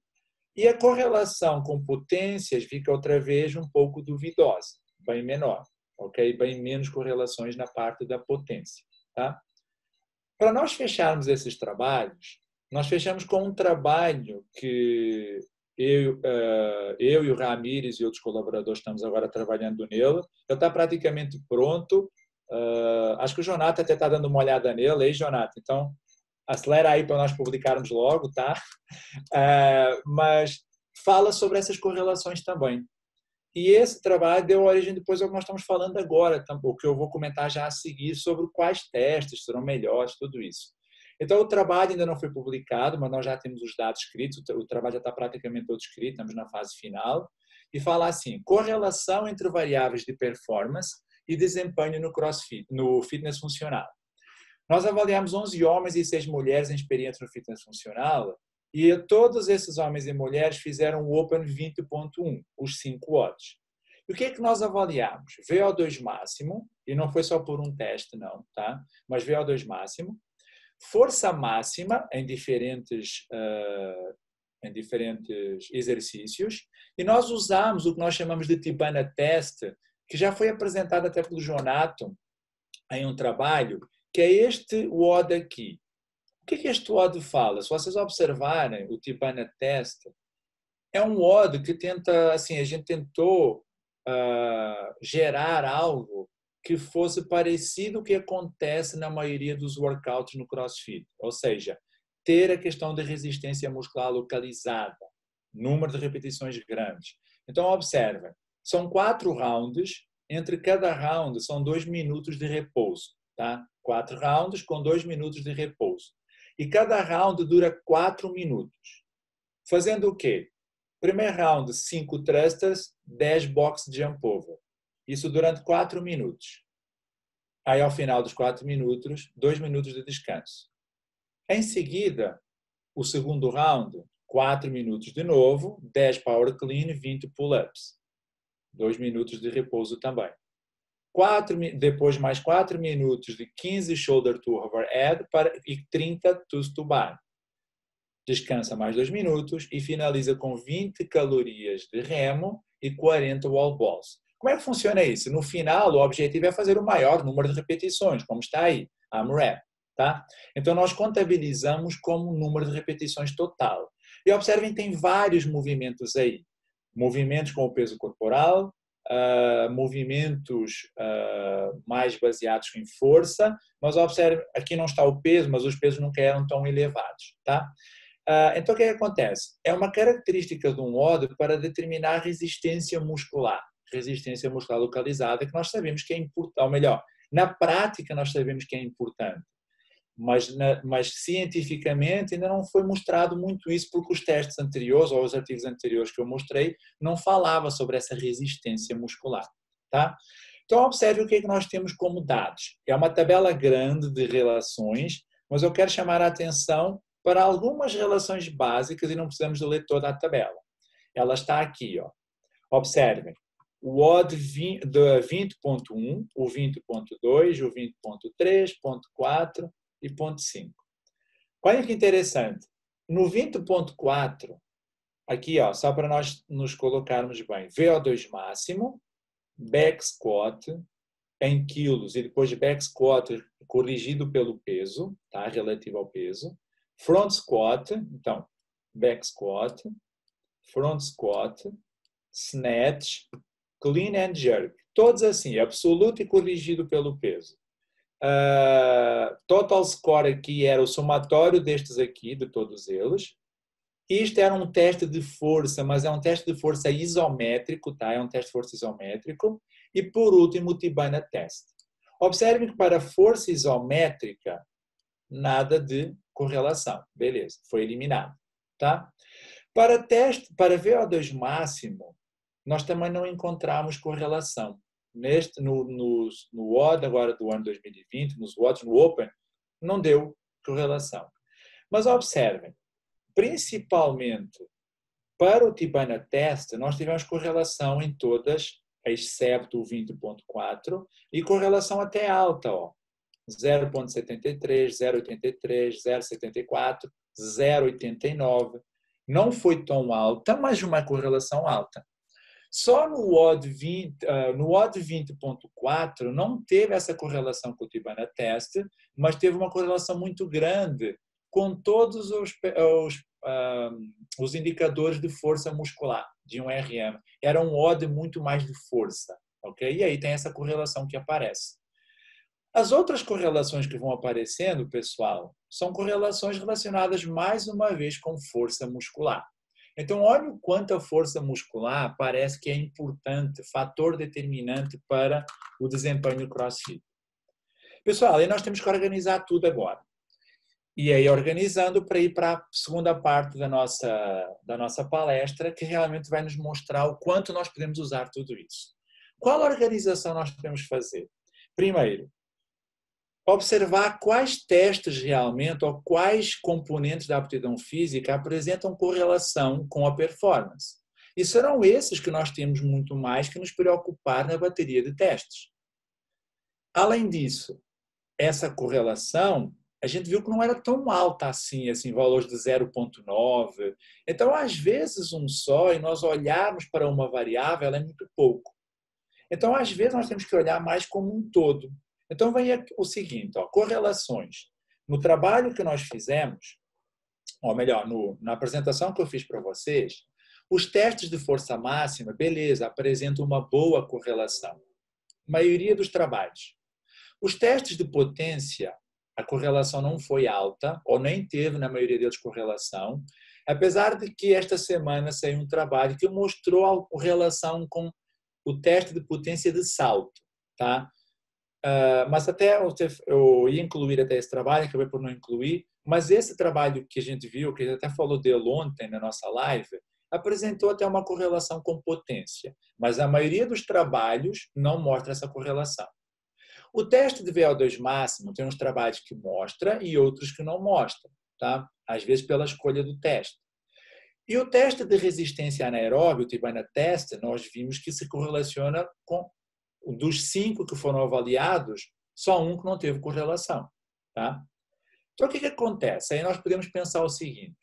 e a correlação com potências fica outra vez um pouco duvidosa, bem menor, ok? Bem menos correlações na parte da potência, tá? Para nós fecharmos esses trabalhos, nós fechamos com um trabalho que eu e o Ramires e outros colaboradores estamos agora trabalhando nele. Ele está praticamente pronto. Acho que o Jonathan até está dando uma olhada nele. Aí, Jonathan, então acelera aí para nós publicarmos logo, tá? Mas fala sobre essas correlações também. E esse trabalho deu origem depois ao que nós estamos falando agora, o que eu vou comentar já a seguir sobre quais testes serão melhores, tudo isso. Então, o trabalho ainda não foi publicado, mas nós já temos os dados escritos, o trabalho já está praticamente todo escrito, estamos na fase final, e fala assim, correlação entre variáveis de performance e desempenho no CrossFit, no fitness funcional. Nós avaliamos 11 homens e 6 mulheres em experiência no fitness funcional, e todos esses homens e mulheres fizeram o Open 20.1, os 5 odds. E o que é que nós avaliamos? VO2 máximo, e não foi só por um teste, não, tá? Mas VO2 máximo, força máxima em diferentes exercícios, e nós usamos o que nós chamamos de Tibana Test, que já foi apresentado até pelo Jonato em um trabalho, que é este WOD aqui. O que este WOD fala? Se vocês observarem o Tibana Test, é um WOD que tenta, assim, a gente tentou gerar algo que fosse parecido com o que acontece na maioria dos workouts no CrossFit, ou seja, ter a questão de resistência muscular localizada, número de repetições grandes. Então, observem, são 4 rounds, entre cada round são 2 minutos de repouso, tá? 4 rounds com 2 minutos de repouso. E cada round dura 4 minutos. Fazendo o quê? Primeiro round, 5 thrusters, 10 box jump over. Isso durante 4 minutos. Aí, ao final dos 4 minutos, 2 minutos de descanso. Em seguida, o segundo round, 4 minutos de novo, 10 power clean, 20 pull-ups. 2 minutos de repouso também. Depois mais 4 minutos de 15 shoulder to overhead e 30 twist to bar. Descansa mais 2 minutos e finaliza com 20 calorias de remo e 40 wall balls. Como é que funciona isso? No final, o objetivo é fazer o maior número de repetições, como está aí, AMRAP. Tá? Então, nós contabilizamos como número de repetições total. E observem, tem vários movimentos aí. Movimentos com o peso corporal, movimentos mais baseados em força, mas observe, aqui não está o peso, mas os pesos nunca eram tão elevados, tá? Então o que acontece? É uma característica de um WOD para determinar resistência muscular localizada, que nós sabemos que é importante, ou melhor, na prática nós sabemos que é importante, mas cientificamente ainda não foi mostrado muito isso, porque os testes anteriores, ou os artigos anteriores que eu mostrei, não falava sobre essa resistência muscular. Tá? Então, observe o que é que nós temos como dados. É uma tabela grande de relações, mas eu quero chamar a atenção para algumas relações básicas e não precisamos de ler toda a tabela. Ela está aqui. Ó. Observem. O WOD 20.1, o 20.2, o 20.3, ponto 4 e ponto 5. Olha que interessante. No 20.4, aqui, ó, só para nós nos colocarmos bem, VO2 máximo, back squat em quilos e depois back squat corrigido pelo peso, tá? Relativo ao peso. Front squat, então, back squat, front squat, snatch, clean and jerk. Todos assim, absoluto e corrigido pelo peso. Total score aqui era o somatório destes aqui, de todos eles. Isto era um teste de força, mas é um teste de força isométrico, tá? É um teste de força isométrico. E por último, o T-Bana test. Observem que para força isométrica, nada de correlação. Beleza, foi eliminado, tá? Para teste, para VO2 máximo, nós também não encontramos correlação. No WOD agora do ano 2020, nos WODs, no Open, não deu correlação. Mas observem, principalmente para o T-Bana test, nós tivemos correlação em todas, exceto o 20.4, e correlação até alta, ó. 0.73, 0.83, 0.74, 0.89. Não foi tão alta, mas uma correlação alta. Só no WOD 20.4 não teve essa correlação com o T-Bana test, mas teve uma correlação muito grande com todos os indicadores de força muscular, de um RM. Era um WOD muito mais de força, ok? E aí tem essa correlação que aparece. As outras correlações que vão aparecendo, pessoal, são correlações relacionadas mais uma vez com força muscular. Então, olha o quanto a força muscular parece que é importante, fator determinante para o desempenho CrossFit. Pessoal, aí nós temos que organizar tudo agora. E aí organizando para ir para a segunda parte da nossa palestra, que realmente vai nos mostrar o quanto nós podemos usar tudo isso. Qual organização nós podemos fazer? Primeiro, observar quais testes realmente ou quais componentes da aptidão física apresentam correlação com a performance. E serão esses que nós temos muito mais que nos preocupar na bateria de testes. Além disso, essa correlação, a gente viu que não era tão alta assim valores de 0,9. Então, às vezes, um só, e nós olharmos para uma variável, ela é muito pouco. Então, às vezes, nós temos que olhar mais como um todo. Então, vem o seguinte, ó, correlações. No trabalho que nós fizemos, ou melhor, na apresentação que eu fiz para vocês, os testes de força máxima, beleza, apresentam uma boa correlação. Maioria dos trabalhos. Os testes de potência, a correlação não foi alta, ou nem teve, na maioria deles, correlação, apesar de que esta semana saiu um trabalho que mostrou a correlação com o teste de potência de salto, tá? Mas até eu ia incluir até esse trabalho, acabei por não incluir, mas esse trabalho que a gente viu, que a gente até falou dele ontem na nossa live, apresentou até uma correlação com potência, mas a maioria dos trabalhos não mostra essa correlação. O teste de VO2 máximo tem uns trabalhos que mostra e outros que não mostram, tá? Às vezes pela escolha do teste. E o teste de resistência anaeróbia, o T-Bana test, nós vimos que se correlaciona com dos 5 que foram avaliados, só um que não teve correlação. Tá? Então, o que acontece? Aí nós podemos pensar o seguinte.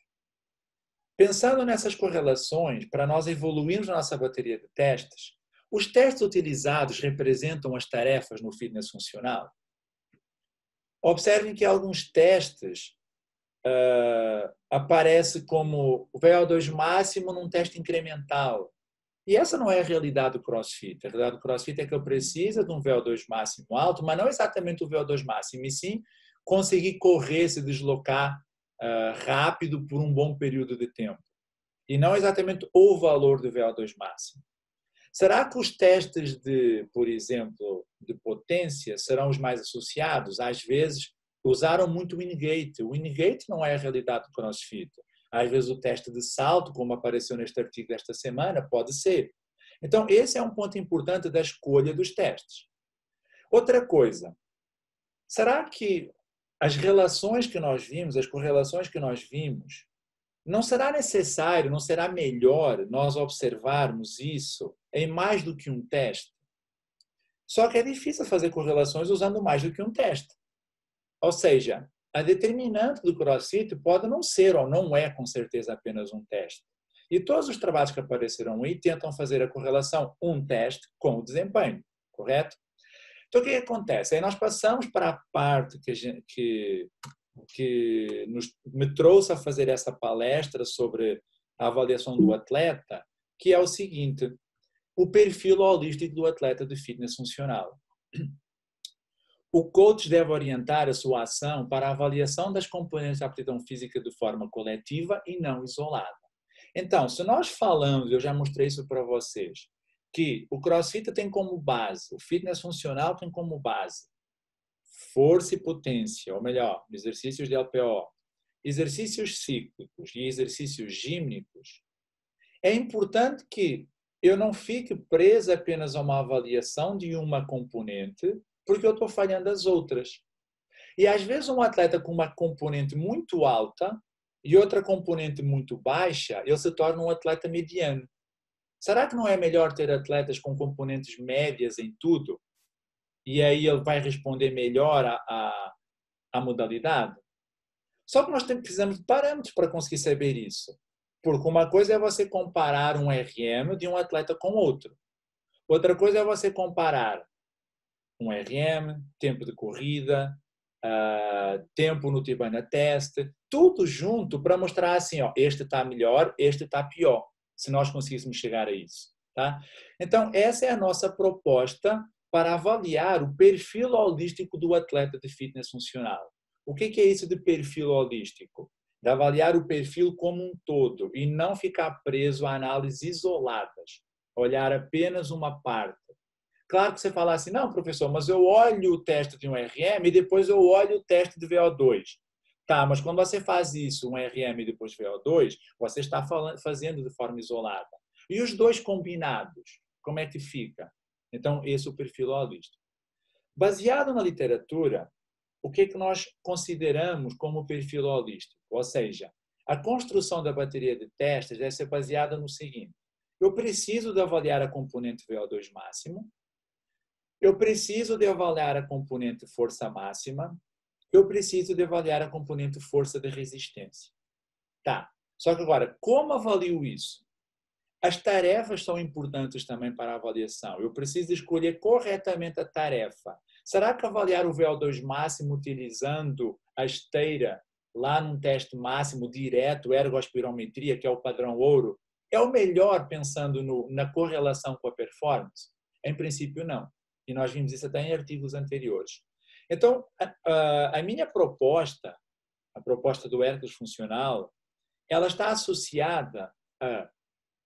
Pensando nessas correlações, para nós evoluirmos na nossa bateria de testes, os testes utilizados representam as tarefas no fitness funcional? Observem que alguns testes aparecem como o VO2 máximo num teste incremental. E essa não é a realidade do CrossFit. A realidade do CrossFit é que eu preciso de um VO2 máximo alto, mas não exatamente o VO2 máximo, e sim conseguir correr, se deslocar rápido por um bom período de tempo. E não exatamente o valor do VO2 máximo. Será que os testes de, por exemplo, de potência serão os mais associados? Às vezes, usaram muito o Wingate. O Wingate não é a realidade do CrossFit. Às vezes o teste de salto, como apareceu neste artigo desta semana, pode ser. Então, esse é um ponto importante da escolha dos testes. Outra coisa, será que as relações que nós vimos, as correlações que nós vimos, não será necessário, não será melhor nós observarmos isso em mais do que um teste? Só que é difícil fazer correlações usando mais do que um teste. Ou seja, a determinante do CrossFit pode não ser ou não é com certeza apenas um teste. E todos os trabalhos que apareceram aí tentam fazer a correlação um teste com o desempenho, correto? Então o que acontece? Aí nós passamos para a parte que me trouxe a fazer essa palestra sobre a avaliação do atleta, que é o seguinte, o perfil holístico do atleta de fitness funcional. O coach deve orientar a sua ação para a avaliação das componentes da aptidão física de forma coletiva e não isolada. Então, se nós falamos, eu já mostrei isso para vocês, que o CrossFit tem como base, o fitness funcional tem como base força e potência, ou melhor, exercícios de LPO, exercícios cíclicos e exercícios gímnicos, é importante que eu não fique preso apenas a uma avaliação de uma componente, porque eu estou falhando as outras. E às vezes um atleta com uma componente muito alta e outra componente muito baixa, ele se torna um atleta mediano. Será que não é melhor ter atletas com componentes médias em tudo? E aí ele vai responder melhor à modalidade? Só que nós precisamos de parâmetros para conseguir saber isso. Porque uma coisa é você comparar um RM de um atleta com outro. Outra coisa é você comparar um RM, tempo de corrida, tempo no Tivana Test, tudo junto para mostrar assim, ó, este está melhor, este está pior, se nós conseguíssemos chegar a isso. Tá? Então, essa é a nossa proposta para avaliar o perfil holístico do atleta de fitness funcional. O que é isso de perfil holístico? De avaliar o perfil como um todo e não ficar preso a análises isoladas, olhar apenas uma parte. Claro que você fala assim, não, professor, mas eu olho o teste de um RM e depois eu olho o teste de VO2. Tá, mas quando você faz isso, um RM e depois VO2, você está fazendo de forma isolada. E os dois combinados, como é que fica? Então, esse é o perfil holístico. Baseado na literatura, o que nós consideramos como perfil holístico? Ou seja, a construção da bateria de testes deve ser baseada no seguinte: eu preciso de avaliar a componente VO2 máximo, eu preciso de avaliar a componente força máxima, eu preciso de avaliar a componente força de resistência. Tá, só que agora, como avalio isso? As tarefas são importantes também para a avaliação. Eu preciso escolher corretamente a tarefa. Será que avaliar o VO2 máximo utilizando a esteira lá num teste máximo direto, ergospirometria, que é o padrão ouro, é o melhor pensando na correlação com a performance? Em princípio, não. E nós vimos isso até em artigos anteriores. Então, a minha proposta, a proposta do Hércules Funcional, ela está associada a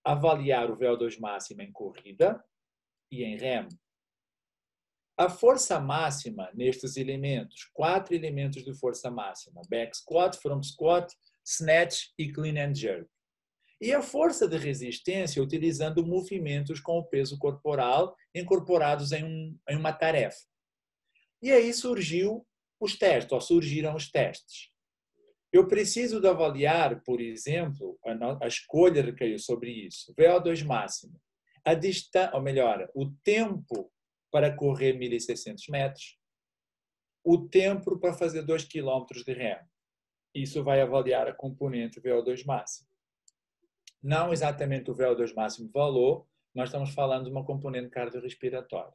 avaliar o VO2 máximo em corrida e em remo. A força máxima nestes elementos, 4 elementos de força máxima: back squat, front squat, snatch e clean and jerk. E a força de resistência utilizando movimentos com o peso corporal incorporados em uma tarefa. E aí surgiram os testes. Eu preciso de avaliar, por exemplo, a escolha recaiu sobre isso. VO2 máximo. A distância, ou melhor, o tempo para correr 1.600 metros, o tempo para fazer 2 km de remo. Isso vai avaliar a componente VO2 máximo. Não exatamente o VO2 máximo valor, nós estamos falando de uma componente cardiorrespiratória.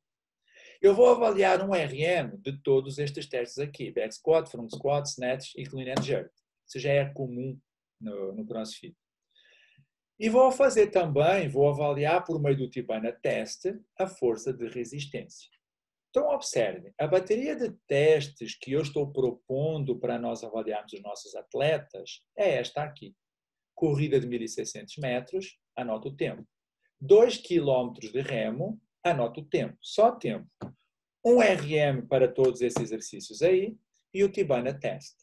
Eu vou avaliar um RM de todos estes testes aqui: back squat, front squat, snatch e clean and jerk. Isso já é comum no CrossFit. E vou avaliar por meio do Tivana Test a força de resistência. Então, observe, a bateria de testes que eu estou propondo para nós avaliarmos os nossos atletas é esta aqui. Corrida de 1.600 metros, anota o tempo. 2 km de remo, anota o tempo, só tempo. Um RM para todos esses exercícios aí e o Tivana Test.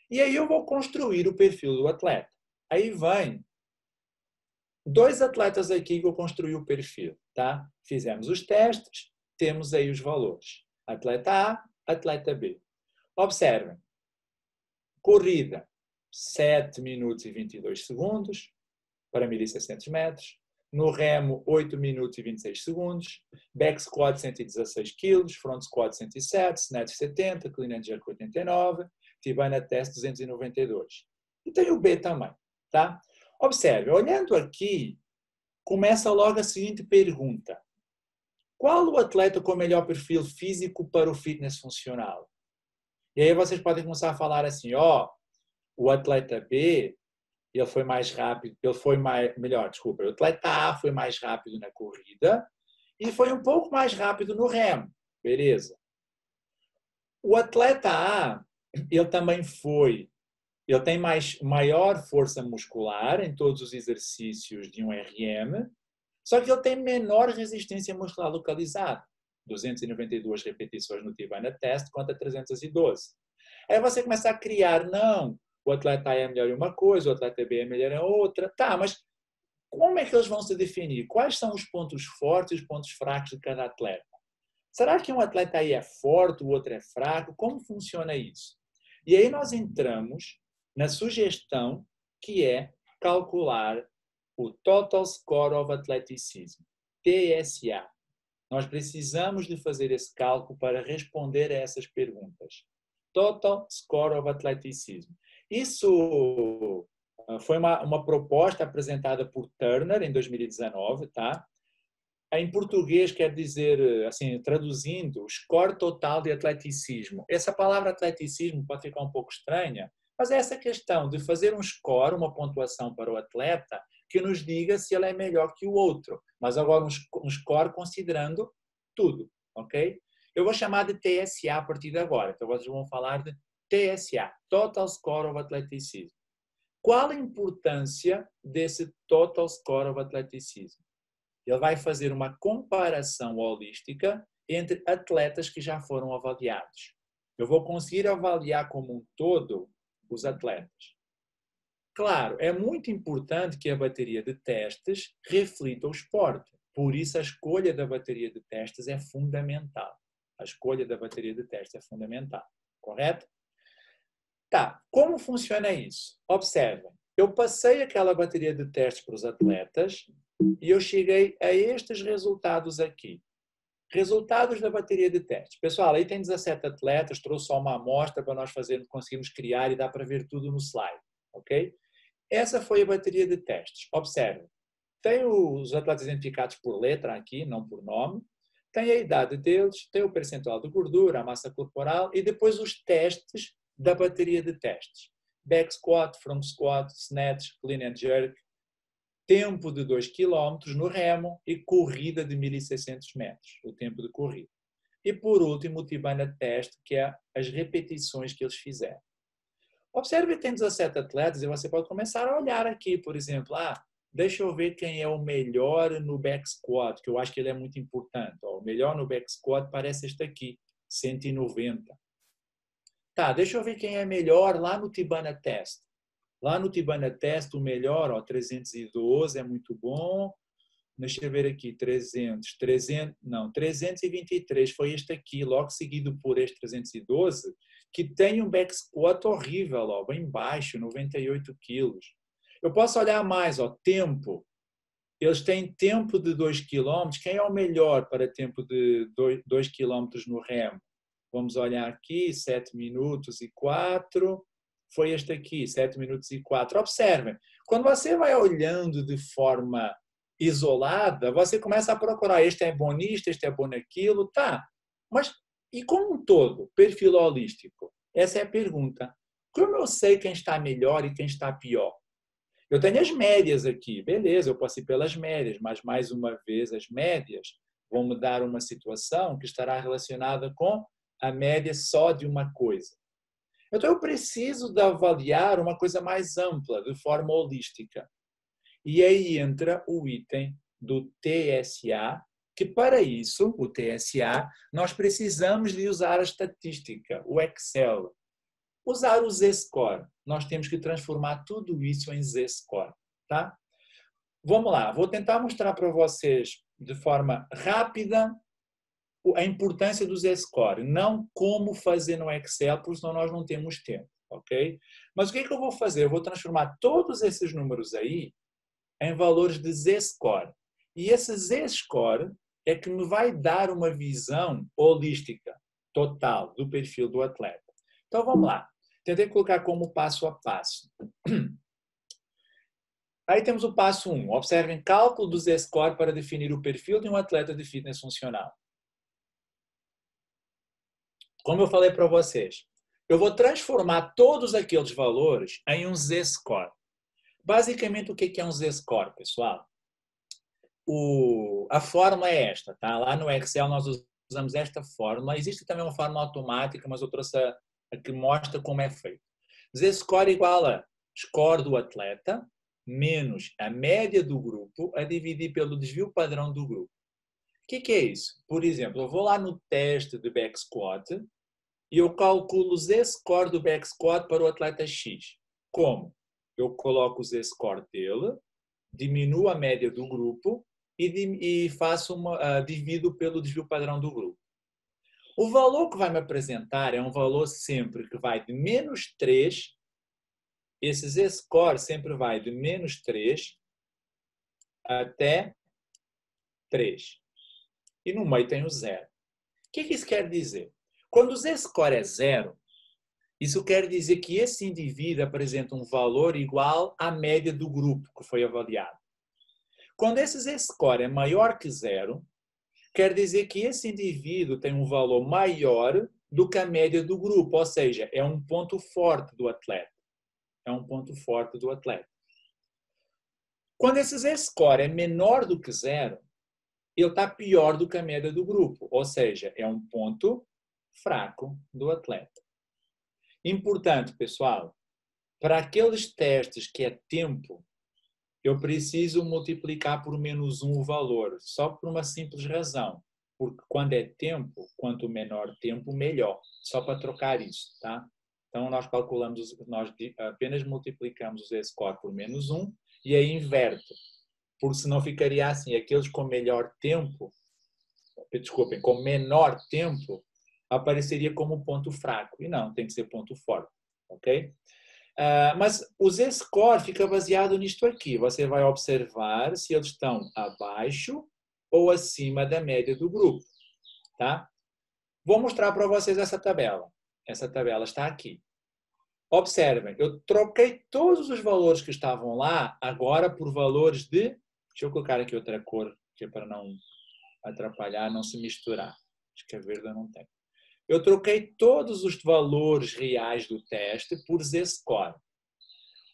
E aí eu vou construir o perfil do atleta. Aí vem 2 atletas aqui que eu construí o perfil, tá? Fizemos os testes, temos aí os valores. Atleta A, atleta B. Observem. Corrida, 7 minutos e 22 segundos para 1.600 metros. No remo, 8 minutos e 26 segundos. Back squat, 116 kg. Front squat, 107. Snatch, 70. Clean and jerk, 89. Tivana Test, 292. E tem o B também, tá? Observe, olhando aqui, começa logo a seguinte pergunta: qual o atleta com o melhor perfil físico para o fitness funcional? E aí vocês podem começar a falar assim, ó, o atleta B ele foi mais rápido, melhor, desculpa, o atleta A foi mais rápido na corrida e foi um pouco mais rápido no remo, beleza. O atleta A, ele também ele tem maior força muscular em todos os exercícios de um RM, só que ele tem menor resistência muscular localizada, 292 repetições no Tivana Test contra 312. Aí você começa a criar, não, o atleta A é melhor em uma coisa, o atleta B é melhor em outra. Tá, mas como é que eles vão se definir? Quais são os pontos fortes e os pontos fracos de cada atleta? Será que um atleta aí é forte, o outro é fraco? Como funciona isso? E aí nós entramos na sugestão que é calcular o Total Score of Athleticism, TSA. Nós precisamos de fazer esse cálculo para responder a essas perguntas. Total Score of Athleticism. Isso foi uma proposta apresentada por Turner em 2019, tá? Em português quer dizer, assim, traduzindo, score total de atleticismo. Essa palavra atleticismo pode ficar um pouco estranha, mas é essa questão de fazer um score, uma pontuação para o atleta, que nos diga se ele é melhor que o outro. Mas agora um score considerando tudo, ok? Eu vou chamar de TSA a partir de agora. Então vocês vão falar de TSA, Total Score of Athleticism. Qual a importância desse Total Score of Athleticism? Ele vai fazer uma comparação holística entre atletas que já foram avaliados. Eu vou conseguir avaliar como um todo os atletas. Claro, é muito importante que a bateria de testes reflita o esporte. Por isso, a escolha da bateria de testes é fundamental. A escolha da bateria de testes é fundamental. Correto? Tá, como funciona isso? Observem, eu passei aquela bateria de testes para os atletas e eu cheguei a estes resultados aqui. Resultados da bateria de testes. Pessoal, aí tem 17 atletas, trouxe só uma amostra para nós conseguirmos criar e dá para ver tudo no slide, ok? Essa foi a bateria de testes. Observe, tem os atletas identificados por letra aqui, não por nome, tem a idade deles, tem o percentual de gordura, a massa corporal e depois os testes da bateria de testes. Back squat, front squat, snatch, clean and jerk, tempo de 2 km no remo e corrida de 1.600 metros, o tempo de corrida. E por último, o Tivana Test, que é as repetições que eles fizeram. Observe que tem 17 atletas e você pode começar a olhar aqui, por exemplo, deixa eu ver quem é o melhor no back squat, que eu acho que ele é muito importante. O melhor no back squat parece este aqui, 190. Tá, deixa eu ver quem é melhor lá no Tivana Test. Lá no Tivana Test, o melhor, 312 é muito bom. Deixa eu ver aqui, 323 foi este aqui, logo seguido por este 312, que tem um back squat horrível, bem baixo, 98 quilos. Eu posso olhar mais, tempo. Eles têm tempo de 2 km. Quem é o melhor para tempo de 2 km no remo? Vamos olhar aqui, 7 minutos e 4. Foi este aqui, 7 minutos e 4. Observem, quando você vai olhando de forma isolada, você começa a procurar, este é bom nisto, este é bom naquilo, tá. Mas, e como um todo, perfil holístico? Essa é a pergunta. Como eu sei quem está melhor e quem está pior? Eu tenho as médias aqui, beleza, eu posso ir pelas médias, mas mais uma vez as médias vão me dar uma situação que estará relacionada com a média só de uma coisa. Então eu preciso de avaliar uma coisa mais ampla, de forma holística. E aí entra o item do TSA, que para isso, o TSA, nós precisamos de usar a estatística, o Excel. Usar o Z-Score. Nós temos que transformar tudo isso em Z-Score. Tá? Vamos lá, vou tentar mostrar para vocês de forma rápida a importância do Z-Score, não como fazer no Excel, porque senão nós não temos tempo, ok? Mas o que é que eu vou fazer? Eu vou transformar todos esses números aí em valores de Z-Score. E esse Z-Score é que me vai dar uma visão holística, total, do perfil do atleta. Então vamos lá. Tentei colocar como passo a passo. Aí temos o passo 1. Observem cálculo do Z-Score para definir o perfil de um atleta de fitness funcional. Como eu falei para vocês, eu vou transformar todos aqueles valores em um Z-Score. Basicamente, o que é um Z-score, pessoal? A fórmula é esta, tá? Lá no Excel nós usamos esta fórmula. Existe também uma fórmula automática, mas eu trouxe a que mostra como é feito. Z-score igual a score do atleta menos a média do grupo a dividir pelo desvio padrão do grupo. O que é isso? Por exemplo, eu vou lá no teste de back squat e eu calculo o Z-score do back squat para o atleta X. Como? Eu coloco o Z-score dele, diminuo a média do grupo e faço divido pelo desvio padrão do grupo. O valor que vai me apresentar é um valor sempre que vai de menos 3, esse Z-score sempre vai de menos 3 até 3. E no meio tem o zero. O que isso quer dizer? Quando o Z-score é zero, isso quer dizer que esse indivíduo apresenta um valor igual à média do grupo que foi avaliado. Quando esse Z-score é maior que zero, quer dizer que esse indivíduo tem um valor maior do que a média do grupo, ou seja, é um ponto forte do atleta. É um ponto forte do atleta. Quando esse Z-score é menor do que zero, ele está pior do que a média do grupo, ou seja, é um ponto fraco do atleta. Importante, pessoal, para aqueles testes que é tempo, eu preciso multiplicar por menos 1 o valor, só por uma simples razão. Porque quando é tempo, quanto menor tempo, melhor. Só para trocar isso, tá? Então, nós calculamos, nós apenas multiplicamos o Z-score por menos 1 e aí inverte. Porque senão ficaria assim, aqueles com melhor tempo, desculpem, com menor tempo, apareceria como ponto fraco. E não, tem que ser ponto forte, ok? Mas o Z-score fica baseado nisto aqui. Você vai observar se eles estão abaixo ou acima da média do grupo, tá? Vou mostrar para vocês essa tabela. Essa tabela está aqui. Observem, eu troquei todos os valores que estavam lá agora por valores de... Deixa eu colocar aqui outra cor, que é para não atrapalhar, não se misturar. Acho que a verde eu não tenho. Eu troquei todos os valores reais do teste por Z-score.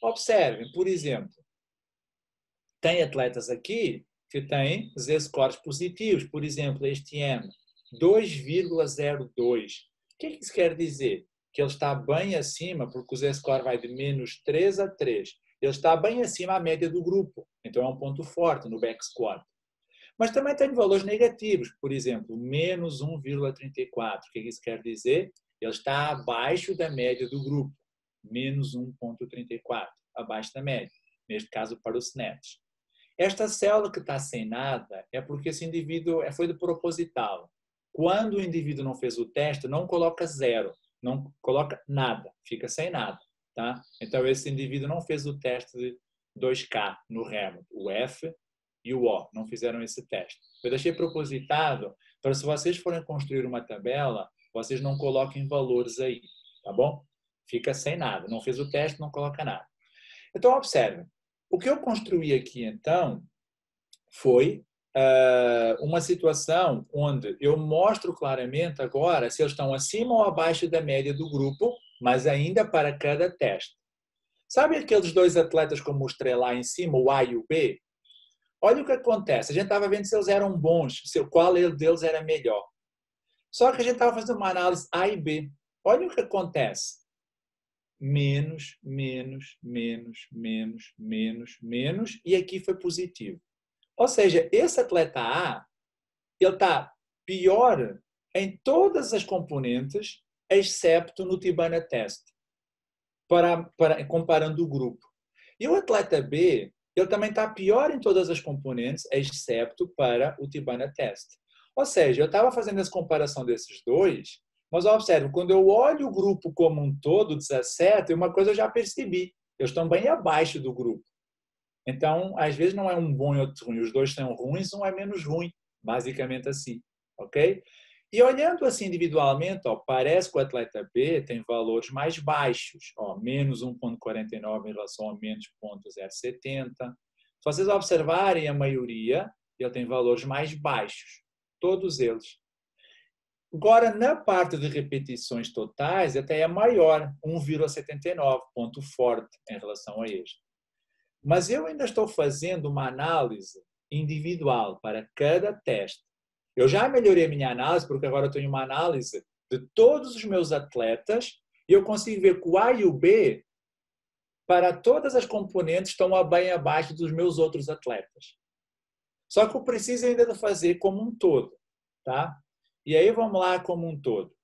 Observem, por exemplo, tem atletas aqui que têm Z-scores positivos. Por exemplo, este M, 2,02. O que isso quer dizer? Que ele está bem acima, porque o Z-score vai de menos 3 a 3. Ele está bem acima da média do grupo. Então é um ponto forte no back squat. Mas também tem valores negativos. Por exemplo, menos 1,34. O que isso quer dizer? Ele está abaixo da média do grupo. Menos 1,34. Abaixo da média. Neste caso, para o snatch. Esta célula que está sem nada é porque esse indivíduo foi de proposital. Quando o indivíduo não fez o teste, não coloca zero, não coloca nada, fica sem nada. Tá? Então, esse indivíduo não fez o teste de 2K no remo, o F e o O, não fizeram esse teste. Eu deixei propositado para, se vocês forem construir uma tabela, vocês não coloquem valores aí, tá bom? Fica sem nada, não fez o teste, não coloca nada. Então, observe. O que eu construí aqui, então, foi uma situação onde eu mostro claramente agora se eles estão acima ou abaixo da média do grupo, mas ainda para cada teste. Sabe aqueles dois atletas que eu mostrei lá em cima, o A e o B? Olha o que acontece. A gente estava vendo se eles eram bons, qual deles era melhor. Só que a gente estava fazendo uma análise A e B. Olha o que acontece. Menos, menos, menos, menos, menos, menos, e aqui foi positivo. Ou seja, esse atleta A, ele está pior em todas as componentes, excepto no Tibana Test, comparando o grupo. E o atleta B, ele também está pior em todas as componentes, excepto para o Tibana Test. Ou seja, eu estava fazendo essa comparação desses dois, mas observe, quando eu olho o grupo como um todo, 17, uma coisa eu já percebi, eles estão bem abaixo do grupo. Então, às vezes não é um bom e outro ruim, os dois são ruins, um é menos ruim, basicamente assim, ok? E olhando assim individualmente, ó, parece que o atleta B tem valores mais baixos, ó, menos 1,49 em relação a menos 0,070. Se vocês observarem a maioria, ele tem valores mais baixos, todos eles. Agora, na parte de repetições totais, até é maior, 1,79, ponto forte em relação a este. Mas eu ainda estou fazendo uma análise individual para cada teste. Eu já melhorei a minha análise, porque agora eu tenho uma análise de todos os meus atletas e eu consigo ver que o A e o B, para todas as componentes, estão bem abaixo dos meus outros atletas. Só que eu preciso ainda de fazer como um todo, tá? E aí vamos lá como um todo.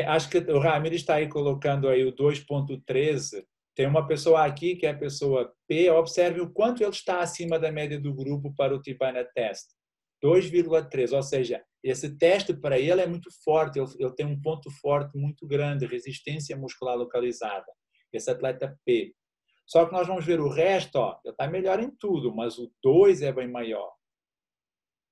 Acho que o Ramiro está aí colocando aí o 2.13. Tem uma pessoa aqui que é a pessoa P. Observe o quanto ele está acima da média do grupo para o Tibana Test. 2,3, ou seja, esse teste para ele é muito forte, ele tem um ponto forte muito grande, resistência muscular localizada, esse atleta P. Só que nós vamos ver o resto, ó, ele está melhor em tudo, mas o 2 é bem maior.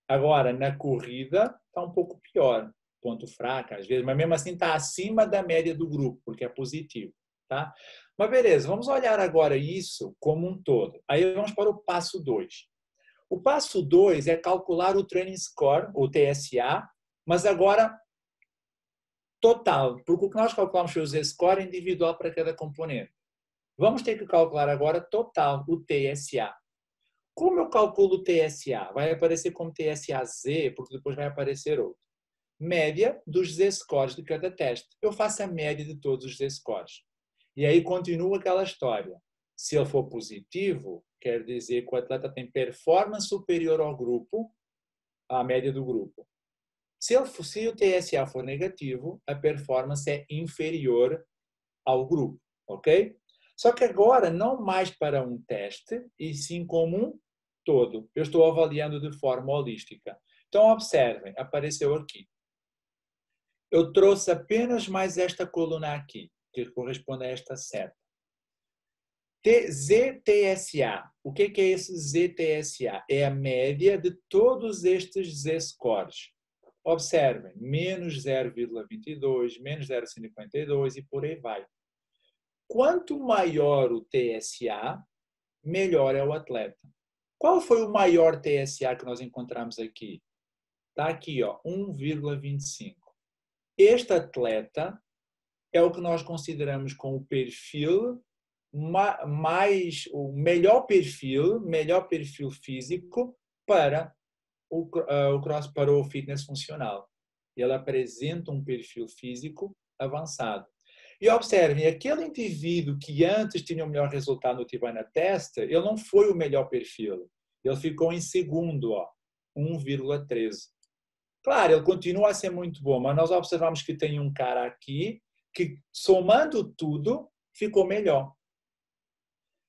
Agora, na corrida, está um pouco pior, ponto fraco às vezes, mas mesmo assim está acima da média do grupo, porque é positivo. Tá? Mas beleza, vamos olhar agora isso como um todo. Aí vamos para o passo 2. O passo 2 é calcular o Training Score, o TSA, mas agora total, porque o que nós calculamos foi o Z-Score individual para cada componente. Vamos ter que calcular agora total, o TSA. Como eu calculo o TSA? Vai aparecer como TSAZ, porque depois vai aparecer outro. Média dos Z-Scores de cada teste. Eu faço a média de todos os Z-Scores. E aí continua aquela história. Se ele for positivo, quer dizer que o atleta tem performance superior ao grupo, à média do grupo. Se o TSA for negativo, a performance é inferior ao grupo, ok? Só que agora, não mais para um teste, e sim como um todo. Eu estou avaliando de forma holística. Então, observem, apareceu aqui. Eu trouxe apenas mais esta coluna aqui, que corresponde a esta seta. ZTSA. O que é esse ZTSA? É a média de todos estes Z-scores. Observem, menos 0,22, menos 0,52 e por aí vai. Quanto maior o TSA, melhor é o atleta. Qual foi o maior TSA que nós encontramos aqui? Está aqui, ó, 1,25. Este atleta é o que nós consideramos com o perfil o melhor perfil físico para para o fitness funcional. Ele apresenta um perfil físico avançado. E observem, aquele indivíduo que antes tinha o melhor resultado no Tibana Test, ele não foi o melhor perfil. Ele ficou em segundo, 1,13. Claro, ele continua a ser muito bom, mas nós observamos que tem um cara aqui que, somando tudo, ficou melhor.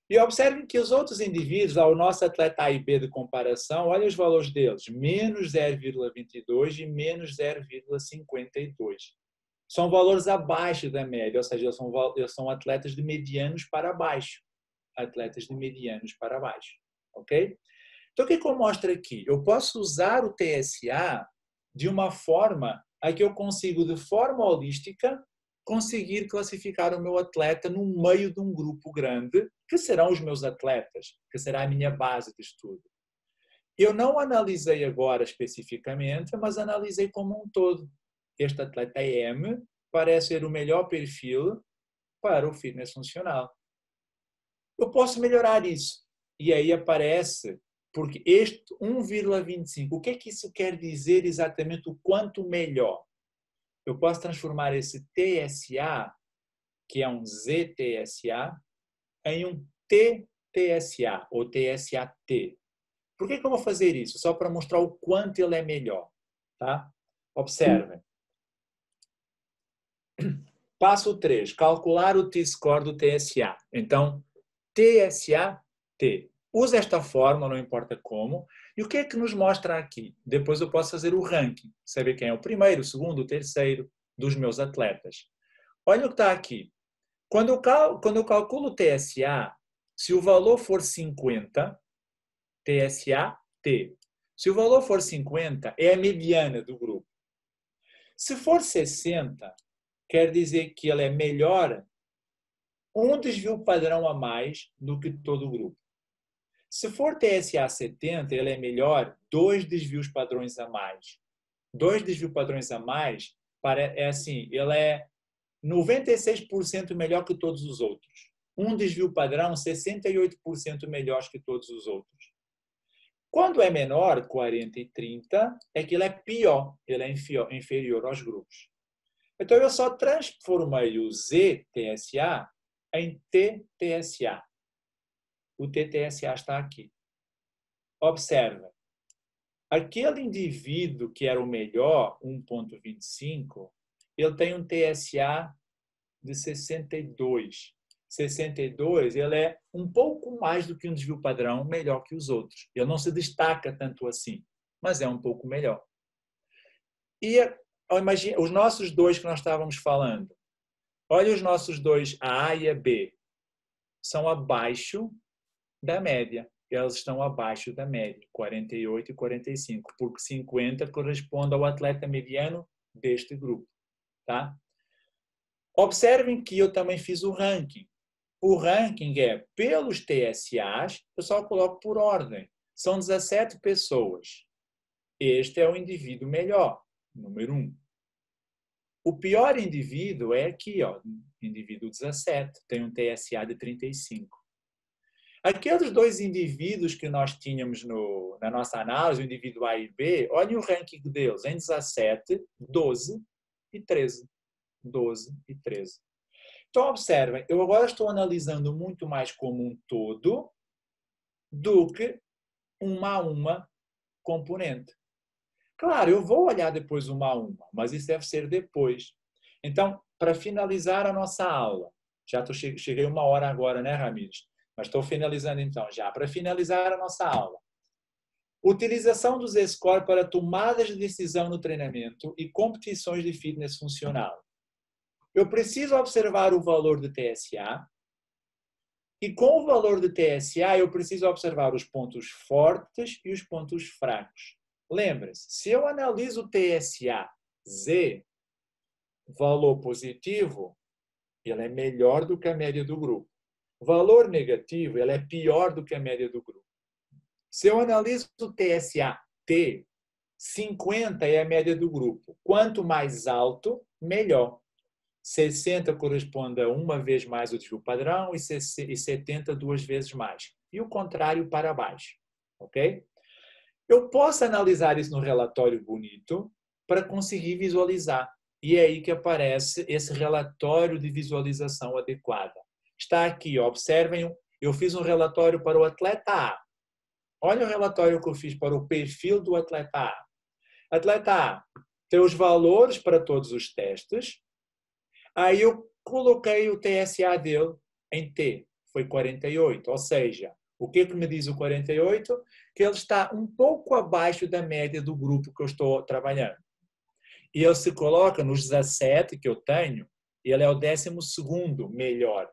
E observem que os outros indivíduos, ao nosso atleta A e B de comparação, olha os valores deles, menos 0,22 e menos 0,52. São valores abaixo da média, ou seja, eles são atletas de medianos para baixo. Atletas de medianos para baixo. Ok? Então, o que eu mostro aqui? Eu posso usar o TSA de uma forma a que eu consigo, de forma holística, conseguir classificar o meu atleta no meio de um grupo grande, que serão os meus atletas, que será a minha base de estudo. Eu não analisei agora especificamente, mas analisei como um todo. Este atleta M parece ser o melhor perfil para o fitness funcional. Eu posso melhorar isso. E aí aparece, porque este 1,25, o que é que isso quer dizer exatamente o quanto melhor? Eu posso transformar esse TSA, que é um ZTSA, em um TTSA, ou TSAT. Por que eu vou fazer isso? Só para mostrar o quanto ele é melhor. Tá? Observem. Passo 3, calcular o T-score do TSA. Então, TSA-T. Usa esta fórmula, não importa como. E o que é que nos mostra aqui? Depois eu posso fazer o ranking, saber quem é o primeiro, o segundo, o terceiro dos meus atletas. Olha o que está aqui. Quando eu calculo o TSA, se o valor for 50, TSA-T. Se o valor for 50, é a mediana do grupo. Se for 60, quer dizer que ele é melhor um desvio padrão a mais do que todo o grupo. Se for TSA 70, ele é melhor 2 desvios padrões a mais. 2 desvios padrões a mais é assim, ele é 96% melhor que todos os outros. Um desvio padrão 68% melhor que todos os outros. Quando é menor, 40 e 30, é que ele é pior, ele é inferior aos grupos. Então, eu só transformei o ZTSA em TTSA. O TTSA está aqui. Observa. Aquele indivíduo que era o melhor, 1,25, ele tem um TSA de 62. 62, ele é um pouco mais do que um desvio padrão, melhor que os outros. Ele não se destaca tanto assim, mas é um pouco melhor. E imagina, os nossos dois que nós estávamos falando. Olha os nossos dois, a A e a B. São abaixo da média. Elas estão abaixo da média, 48 e 45, porque 50 corresponde ao atleta mediano deste grupo. Tá? Observem que eu também fiz o ranking. O ranking é pelos TSAs, eu só coloco por ordem. São 17 pessoas. Este é o indivíduo melhor, número 1. O pior indivíduo é aqui, ó, indivíduo 17, tem um TSA de 35. Aqueles dois indivíduos que nós tínhamos na nossa análise, o indivíduo A e B, olhem o ranking deles em 17, 12 e 13. 12 e 13. Então, observem, eu agora estou analisando muito mais como um todo do que uma a uma componente. Claro, eu vou olhar depois uma a uma, mas isso deve ser depois. Então, para finalizar a nossa aula, já cheguei 1 hora agora, né, Ramires? Mas estou finalizando então já. Para finalizar a nossa aula, utilização dos scores para tomadas de decisão no treinamento e competições de fitness funcional. Eu preciso observar o valor de TSA e com o valor de TSA eu preciso observar os pontos fortes e os pontos fracos. Lembre-se, se eu analiso o TSA Z, valor positivo, ele é melhor do que a média do grupo. Valor negativo, ele é pior do que a média do grupo. Se eu analiso o TSA T, 50 é a média do grupo. Quanto mais alto, melhor. 60 corresponde a uma vez mais o desvio padrão e 70 2 vezes mais. E o contrário para baixo. Ok? Eu posso analisar isso no relatório bonito para conseguir visualizar. E é aí que aparece esse relatório de visualização adequada. Está aqui, observem, eu fiz um relatório para o atleta A. Olha o relatório que eu fiz para o perfil do atleta A. Atleta A tem os valores para todos os testes. Aí eu coloquei o TSA dele em T, foi 48. Ou seja, o que me diz o 48? Que ele está um pouco abaixo da média do grupo que eu estou trabalhando. E ele se coloca nos 17 que eu tenho, ele é o 12º melhor.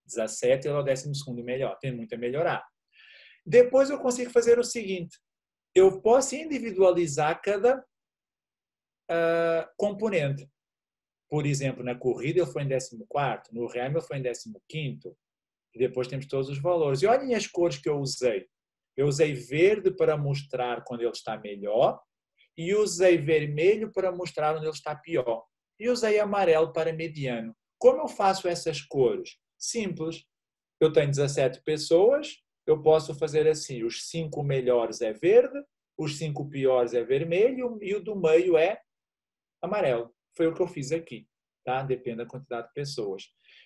17 ele é o 12º melhor, tem muito a melhorar. Depois eu consigo fazer o seguinte, eu posso individualizar cada componente. Por exemplo, na corrida ele foi em 14º, no remo ele foi em 15º, e depois temos todos os valores. E olhem as cores que eu usei. Eu usei verde para mostrar quando ele está melhor, e usei vermelho para mostrar onde ele está pior. E usei amarelo para mediano. Como eu faço essas cores? Simples. Eu tenho 17 pessoas, eu posso fazer assim, os 5 melhores é verde, os 5 piores é vermelho e o do meio é amarelo. Foi o que eu fiz aqui, tá? Depende da quantidade de pessoas.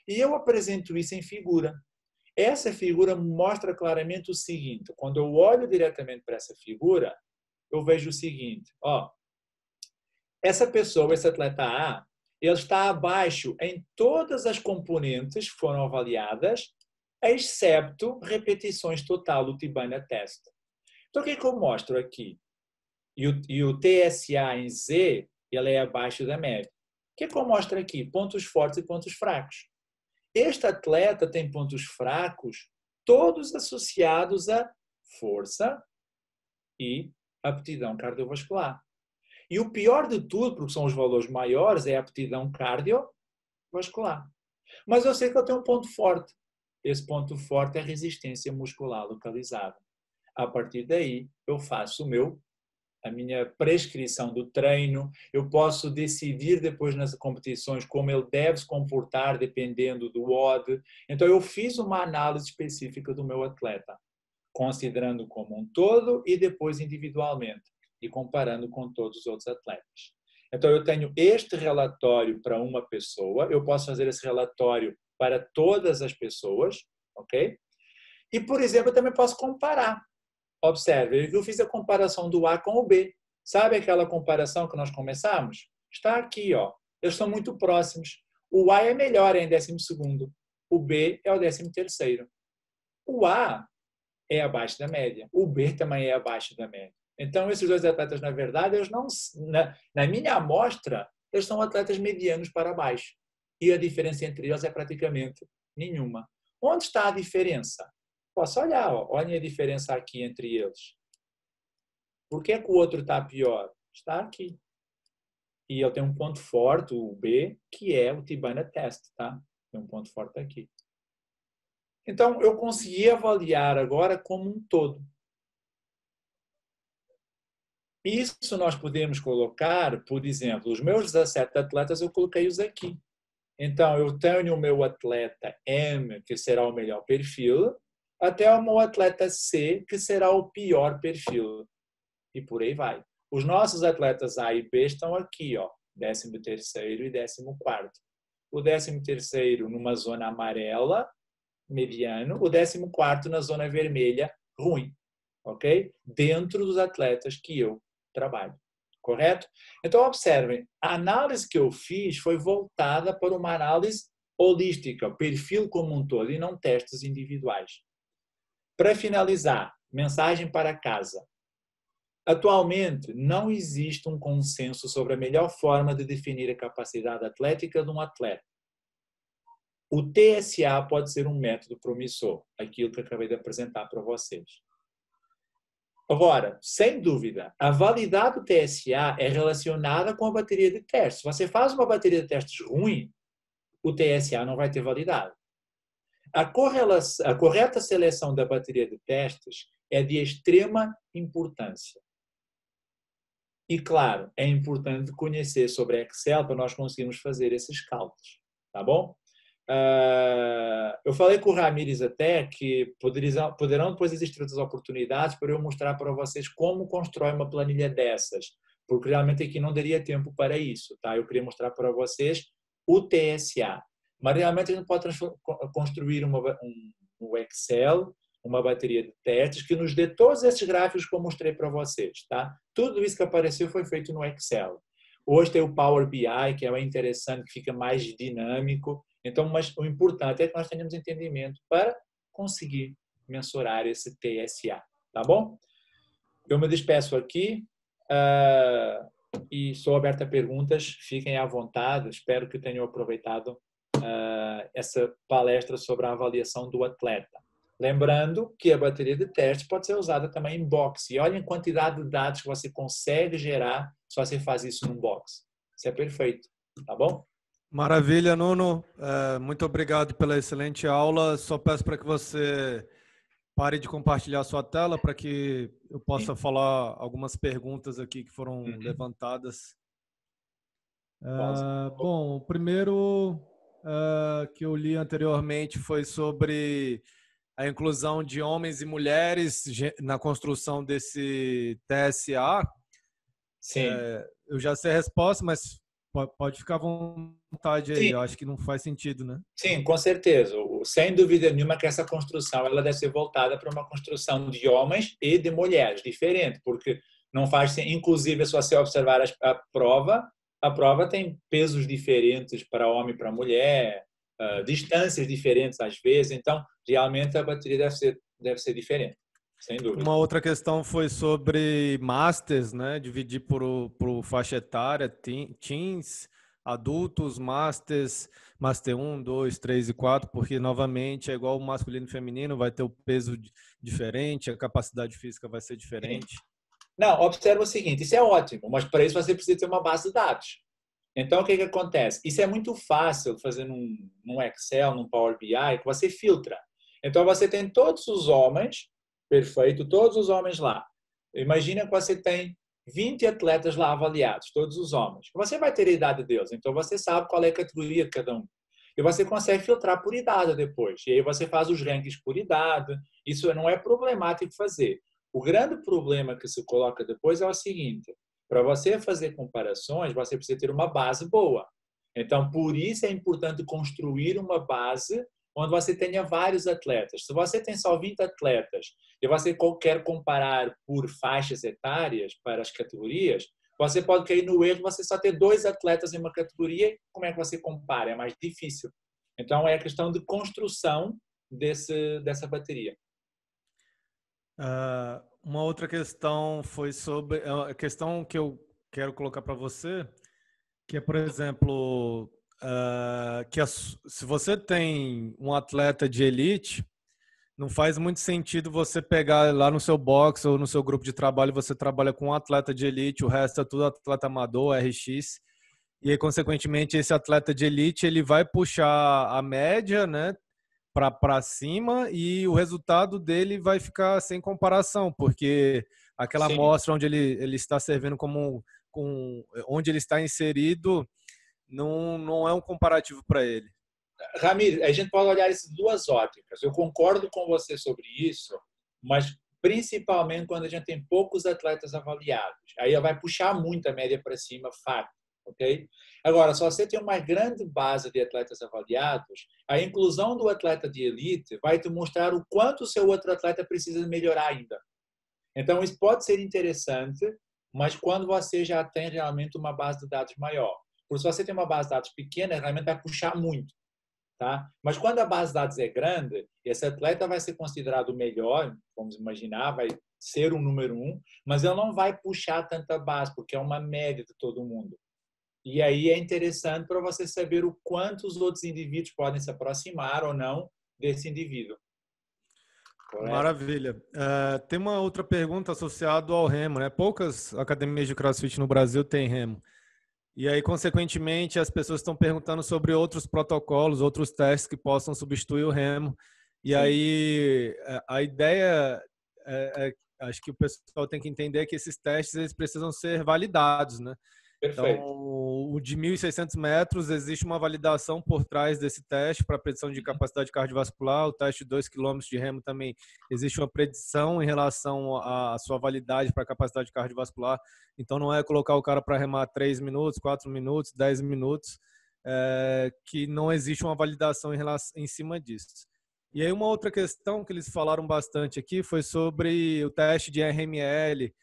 E eu apresento isso em figura. Essa figura mostra claramente o seguinte, quando eu olho diretamente para essa figura, eu vejo o seguinte, ó, essa pessoa, esse atleta A, ele está abaixo em todas as componentes que foram avaliadas, excepto repetições total do T-Banda Test. Então, o que eu mostro aqui? E o TSA em Z, ele é abaixo da média. O que eu mostro aqui? Pontos fortes e pontos fracos. Este atleta tem pontos fracos, todos associados a força e aptidão cardiovascular. E o pior de tudo, porque são os valores maiores, é a aptidão cardiovascular. Mas eu sei que eu tenho um ponto forte. Esse ponto forte é a resistência muscular localizada. A partir daí, eu faço o meu a minha prescrição do treino, eu posso decidir depois nas competições como ele deve se comportar dependendo do WOD. Então, eu fiz uma análise específica do meu atleta, considerando como um todo e depois individualmente, e comparando com todos os outros atletas. Então, eu tenho este relatório para uma pessoa, eu posso fazer esse relatório para todas as pessoas, ok? E, por exemplo, eu também posso comparar. Observe, eu fiz a comparação do A com o B. Sabe aquela comparação que nós começamos? Está aqui, ó. Eles são muito próximos. O A é melhor, é em 12º. O B é o 13º. O A é abaixo da média. O B também é abaixo da média. Então, esses dois atletas, na verdade, eles não, na minha amostra, eles são atletas medianos para baixo. E a diferença entre eles é praticamente nenhuma. Onde está a diferença? Posso olhar, ó, olhem a diferença aqui entre eles. Por que o outro está pior? Está aqui. E eu tenho um ponto forte, o B, que é o T-Bana Test, tá? Tem um ponto forte aqui. Então, eu consegui avaliar agora como um todo. Isso nós podemos colocar, por exemplo, os meus 17 atletas, eu coloquei-os aqui. Então, eu tenho o meu atleta M, que será o melhor perfil, até o meu atleta C, que será o pior perfil. E por aí vai. Os nossos atletas A e B estão aqui, ó, 13º e 14º. O 13º numa zona amarela, mediano, o 14º na zona vermelha, ruim. Ok? Dentro dos atletas que eu trabalho. Correto? Então, observem, a análise que eu fiz foi voltada para uma análise holística, perfil como um todo, e não testes individuais. Para finalizar, mensagem para casa. Atualmente, não existe um consenso sobre a melhor forma de definir a capacidade atlética de um atleta. O TSA pode ser um método promissor, aquilo que acabei de apresentar para vocês. Agora, sem dúvida, a validade do TSA é relacionada com a bateria de testes. Se você faz uma bateria de testes ruim, o TSA não vai ter validade. A correta seleção da bateria de testes é de extrema importância. E, claro, é importante conhecer sobre Excel para nós conseguirmos fazer esses cálculos. Tá bom? Eu falei com o Ramires até que poderão depois existir outras oportunidades para eu mostrar para vocês como constrói uma planilha dessas, porque realmente aqui não daria tempo para isso, tá? Eu queria mostrar para vocês o TSA, mas realmente a gente pode construir um Excel, uma bateria de testes que nos dê todos esses gráficos que eu mostrei para vocês, tá? Tudo isso que apareceu foi feito no Excel. Hoje tem o Power BI, que é interessante, que fica mais dinâmico. Então, mas o importante é que nós tenhamos entendimento para conseguir mensurar esse TSA, tá bom? Eu me despeço aqui e sou aberto a perguntas. Fiquem à vontade. Espero que tenham aproveitado essa palestra sobre a avaliação do atleta. Lembrando que a bateria de testes pode ser usada também em box. E olhem a quantidade de dados que você consegue gerar se você faz isso num box. Isso é perfeito, tá bom? Maravilha, Nuno. Muito obrigado pela excelente aula. Só peço para que você pare de compartilhar a sua tela para que eu possa falar algumas perguntas aqui que foram levantadas. Bom, o primeiro que eu li anteriormente foi sobre a inclusão de homens e mulheres na construção desse TSA. Sim. Eu já sei a resposta, mas pode ficar à vontade aí. Sim. Eu acho que não faz sentido, né? Sim, com certeza. Sem dúvida nenhuma que essa construção ela deve ser voltada para uma construção de homens e de mulheres, diferente, porque não faz, inclusive, se você observar a prova tem pesos diferentes para homem e para mulher, distâncias diferentes às vezes, então realmente a bateria deve ser diferente, sem dúvida. Uma outra questão foi sobre masters, né? Dividir por faixa etária, teens, adultos, masters, master 1, 2, 3 e 4, porque novamente é igual o masculino e feminino, vai ter o peso diferente, a capacidade física vai ser diferente. Não, observa o seguinte, isso é ótimo, mas para isso você precisa ter uma base de dados. Então, o que acontece? Isso é muito fácil fazer num Excel, num Power BI, que você filtra. Então, você tem todos os homens, perfeito, todos os homens lá. Imagina que você tem 20 atletas lá avaliados, todos os homens. Você vai ter a idade deles, então você sabe qual é a categoria de cada um. E você consegue filtrar por idade depois. E aí você faz os rankings por idade. Isso não é problemático fazer. O grande problema que se coloca depois é o seguinte: para você fazer comparações, você precisa ter uma base boa. Então, por isso é importante construir uma base onde você tenha vários atletas. Se você tem só 20 atletas e você quer comparar por faixas etárias para as categorias, você pode cair no erro de você só ter 2 atletas em uma categoria. Como é que você compara? É mais difícil. Então, é a questão de construção dessa bateria. Uma outra questão foi sobre a questão que eu quero colocar para você, que é, por exemplo, se você tem um atleta de elite, não faz muito sentido você pegar lá no seu box ou no seu grupo de trabalho, você trabalha com um atleta de elite, o resto é tudo atleta amador, RX, e aí, consequentemente, esse atleta de elite ele vai puxar a média, né, para cima, e o resultado dele vai ficar sem comparação, porque aquela Sim. amostra onde ele está servindo onde ele está inserido não é um comparativo para ele. Ramiro, a gente pode olhar isso de 2 óticas. Eu concordo com você sobre isso, mas principalmente quando a gente tem poucos atletas avaliados. Aí vai puxar muito a média para cima, fato. Okay? Agora, se você tem uma grande base de atletas avaliados, a inclusão do atleta de elite vai te mostrar o quanto o seu outro atleta precisa melhorar ainda. Então, isso pode ser interessante, mas quando você já tem realmente uma base de dados maior. Porque se você tem uma base de dados pequena, realmente vai puxar muito. Tá? Mas quando a base de dados é grande, esse atleta vai ser considerado o melhor, vamos imaginar, vai ser o número 1, mas ele não vai puxar tanta base, porque é uma média de todo mundo. E aí é interessante para você saber o quanto os outros indivíduos podem se aproximar ou não desse indivíduo. Correto? Maravilha. Tem uma outra pergunta associada ao remo, né? Poucas academias de CrossFit no Brasil têm remo. E aí, consequentemente, as pessoas estão perguntando sobre outros protocolos, outros testes que possam substituir o remo. E Sim. aí, a ideia, acho que o pessoal tem que entender que esses testes eles precisam ser validados, né? Perfeito. Então, o de 1.600 metros, existe uma validação por trás desse teste para predição de capacidade cardiovascular. O teste de 2 km de remo também existe uma predição em relação à sua validade para capacidade cardiovascular. Então, não é colocar o cara para remar 3 minutos, 4 minutos, 10 minutos, que não existe uma validação em cima disso. E aí, uma outra questão que eles falaram bastante aqui foi sobre o teste de RML,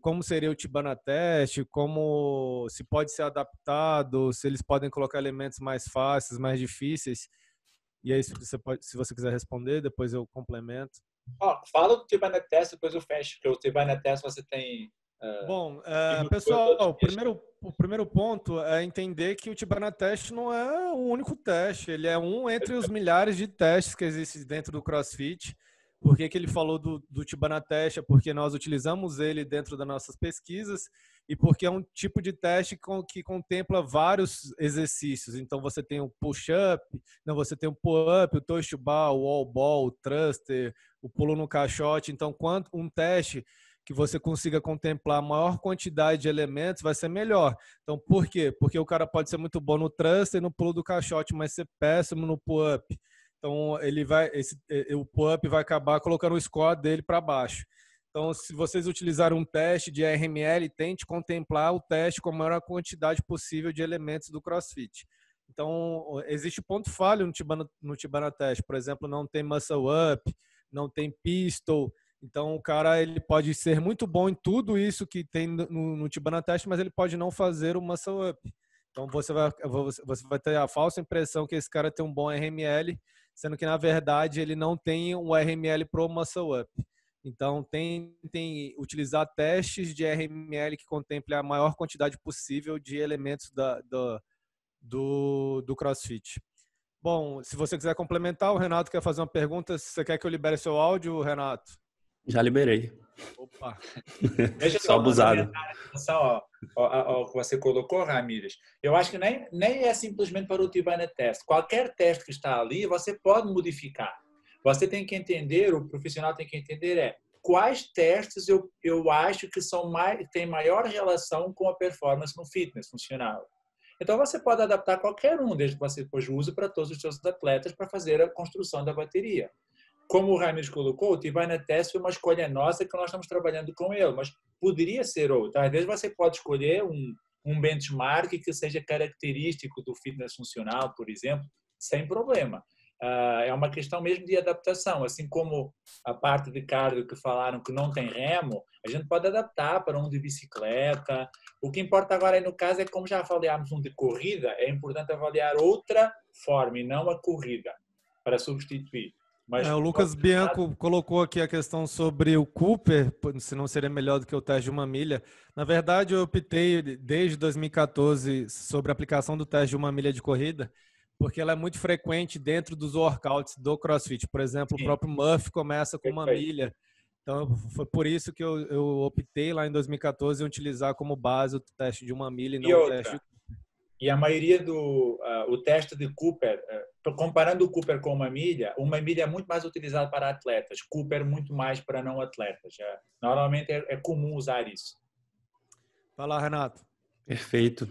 como seria o Tibana Test, como se pode ser adaptado, se eles podem colocar elementos mais fáceis, mais difíceis. E aí, se você quiser responder, depois eu complemento. Fala do Tibana Test, depois eu fecho, porque o Tibana Test você tem... Bom, pessoal, o primeiro ponto é entender que o Tibana Test não é o único teste, ele é um entre os milhares de testes que existem dentro do CrossFit. Por que ele falou do Tibana Test? É porque nós utilizamos ele dentro das nossas pesquisas e porque é um tipo de teste que contempla vários exercícios. Então, você tem o push-up, você tem o pull-up, o toe to bar, o wall ball, o thruster, o pulo no caixote. Então, quanto um teste que você consiga contemplar a maior quantidade de elementos vai ser melhor. Então, por quê? Porque o cara pode ser muito bom no thruster e no pulo do caixote, mas ser péssimo no pull-up. Então, o pull-up vai acabar colocando o score dele para baixo. Então, se vocês utilizarem um teste de RML, tente contemplar o teste com a maior quantidade possível de elementos do CrossFit. Então, existe ponto falho no Tibana Test. Por exemplo, não tem muscle up, não tem pistol. Então, o cara ele pode ser muito bom em tudo isso que tem no Tibana Test, mas ele pode não fazer o muscle up. Então, você vai ter a falsa impressão que esse cara tem um bom RML, sendo que, na verdade, ele não tem um RML pro muscle up. Então, tentem utilizar testes de RML que contemplem a maior quantidade possível de elementos do CrossFit. Bom, se você quiser complementar, o Renato quer fazer uma pergunta. Você quer que eu libere seu áudio, Renato? Já liberei. Opa! Deixa eu só abusado. Ao que você colocou, Ramírez. Eu acho que nem é simplesmente para o Tibana Test. Qualquer teste que está ali, você pode modificar. Você tem que entender, o profissional tem que entender quais testes eu acho que têm maior relação com a performance no fitness funcional. Então, você pode adaptar qualquer um, desde que você depois use para todos os seus atletas para fazer a construção da bateria. Como o Ramirez colocou, o Tivana Test foi uma escolha nossa que nós estamos trabalhando com ele, mas poderia ser outra. Às vezes você pode escolher um benchmark que seja característico do fitness funcional, por exemplo, sem problema. É uma questão mesmo de adaptação, assim como a parte de cardio que falaram que não tem remo, a gente pode adaptar para um de bicicleta. O que importa agora no caso é, como já avaliámos um de corrida, é importante avaliar outra forma e não a corrida para substituir. Mas, o Lucas Bianco colocou aqui a questão sobre o Cooper, se não seria melhor do que o teste de 1 milha. Na verdade, eu optei desde 2014 sobre a aplicação do teste de 1 milha de corrida, porque ela é muito frequente dentro dos workouts do CrossFit. Por exemplo, sim, o próprio Murphy começa com 1 milha. Então, foi por isso que eu optei lá em 2014 em utilizar como base o teste de 1 milha e não o teste de... E a maioria o teste de Cooper, comparando o Cooper com 1 milha é muito mais utilizado para atletas, Cooper muito mais para não atletas. Normalmente é comum usar isso. Vai lá, Renato. Perfeito.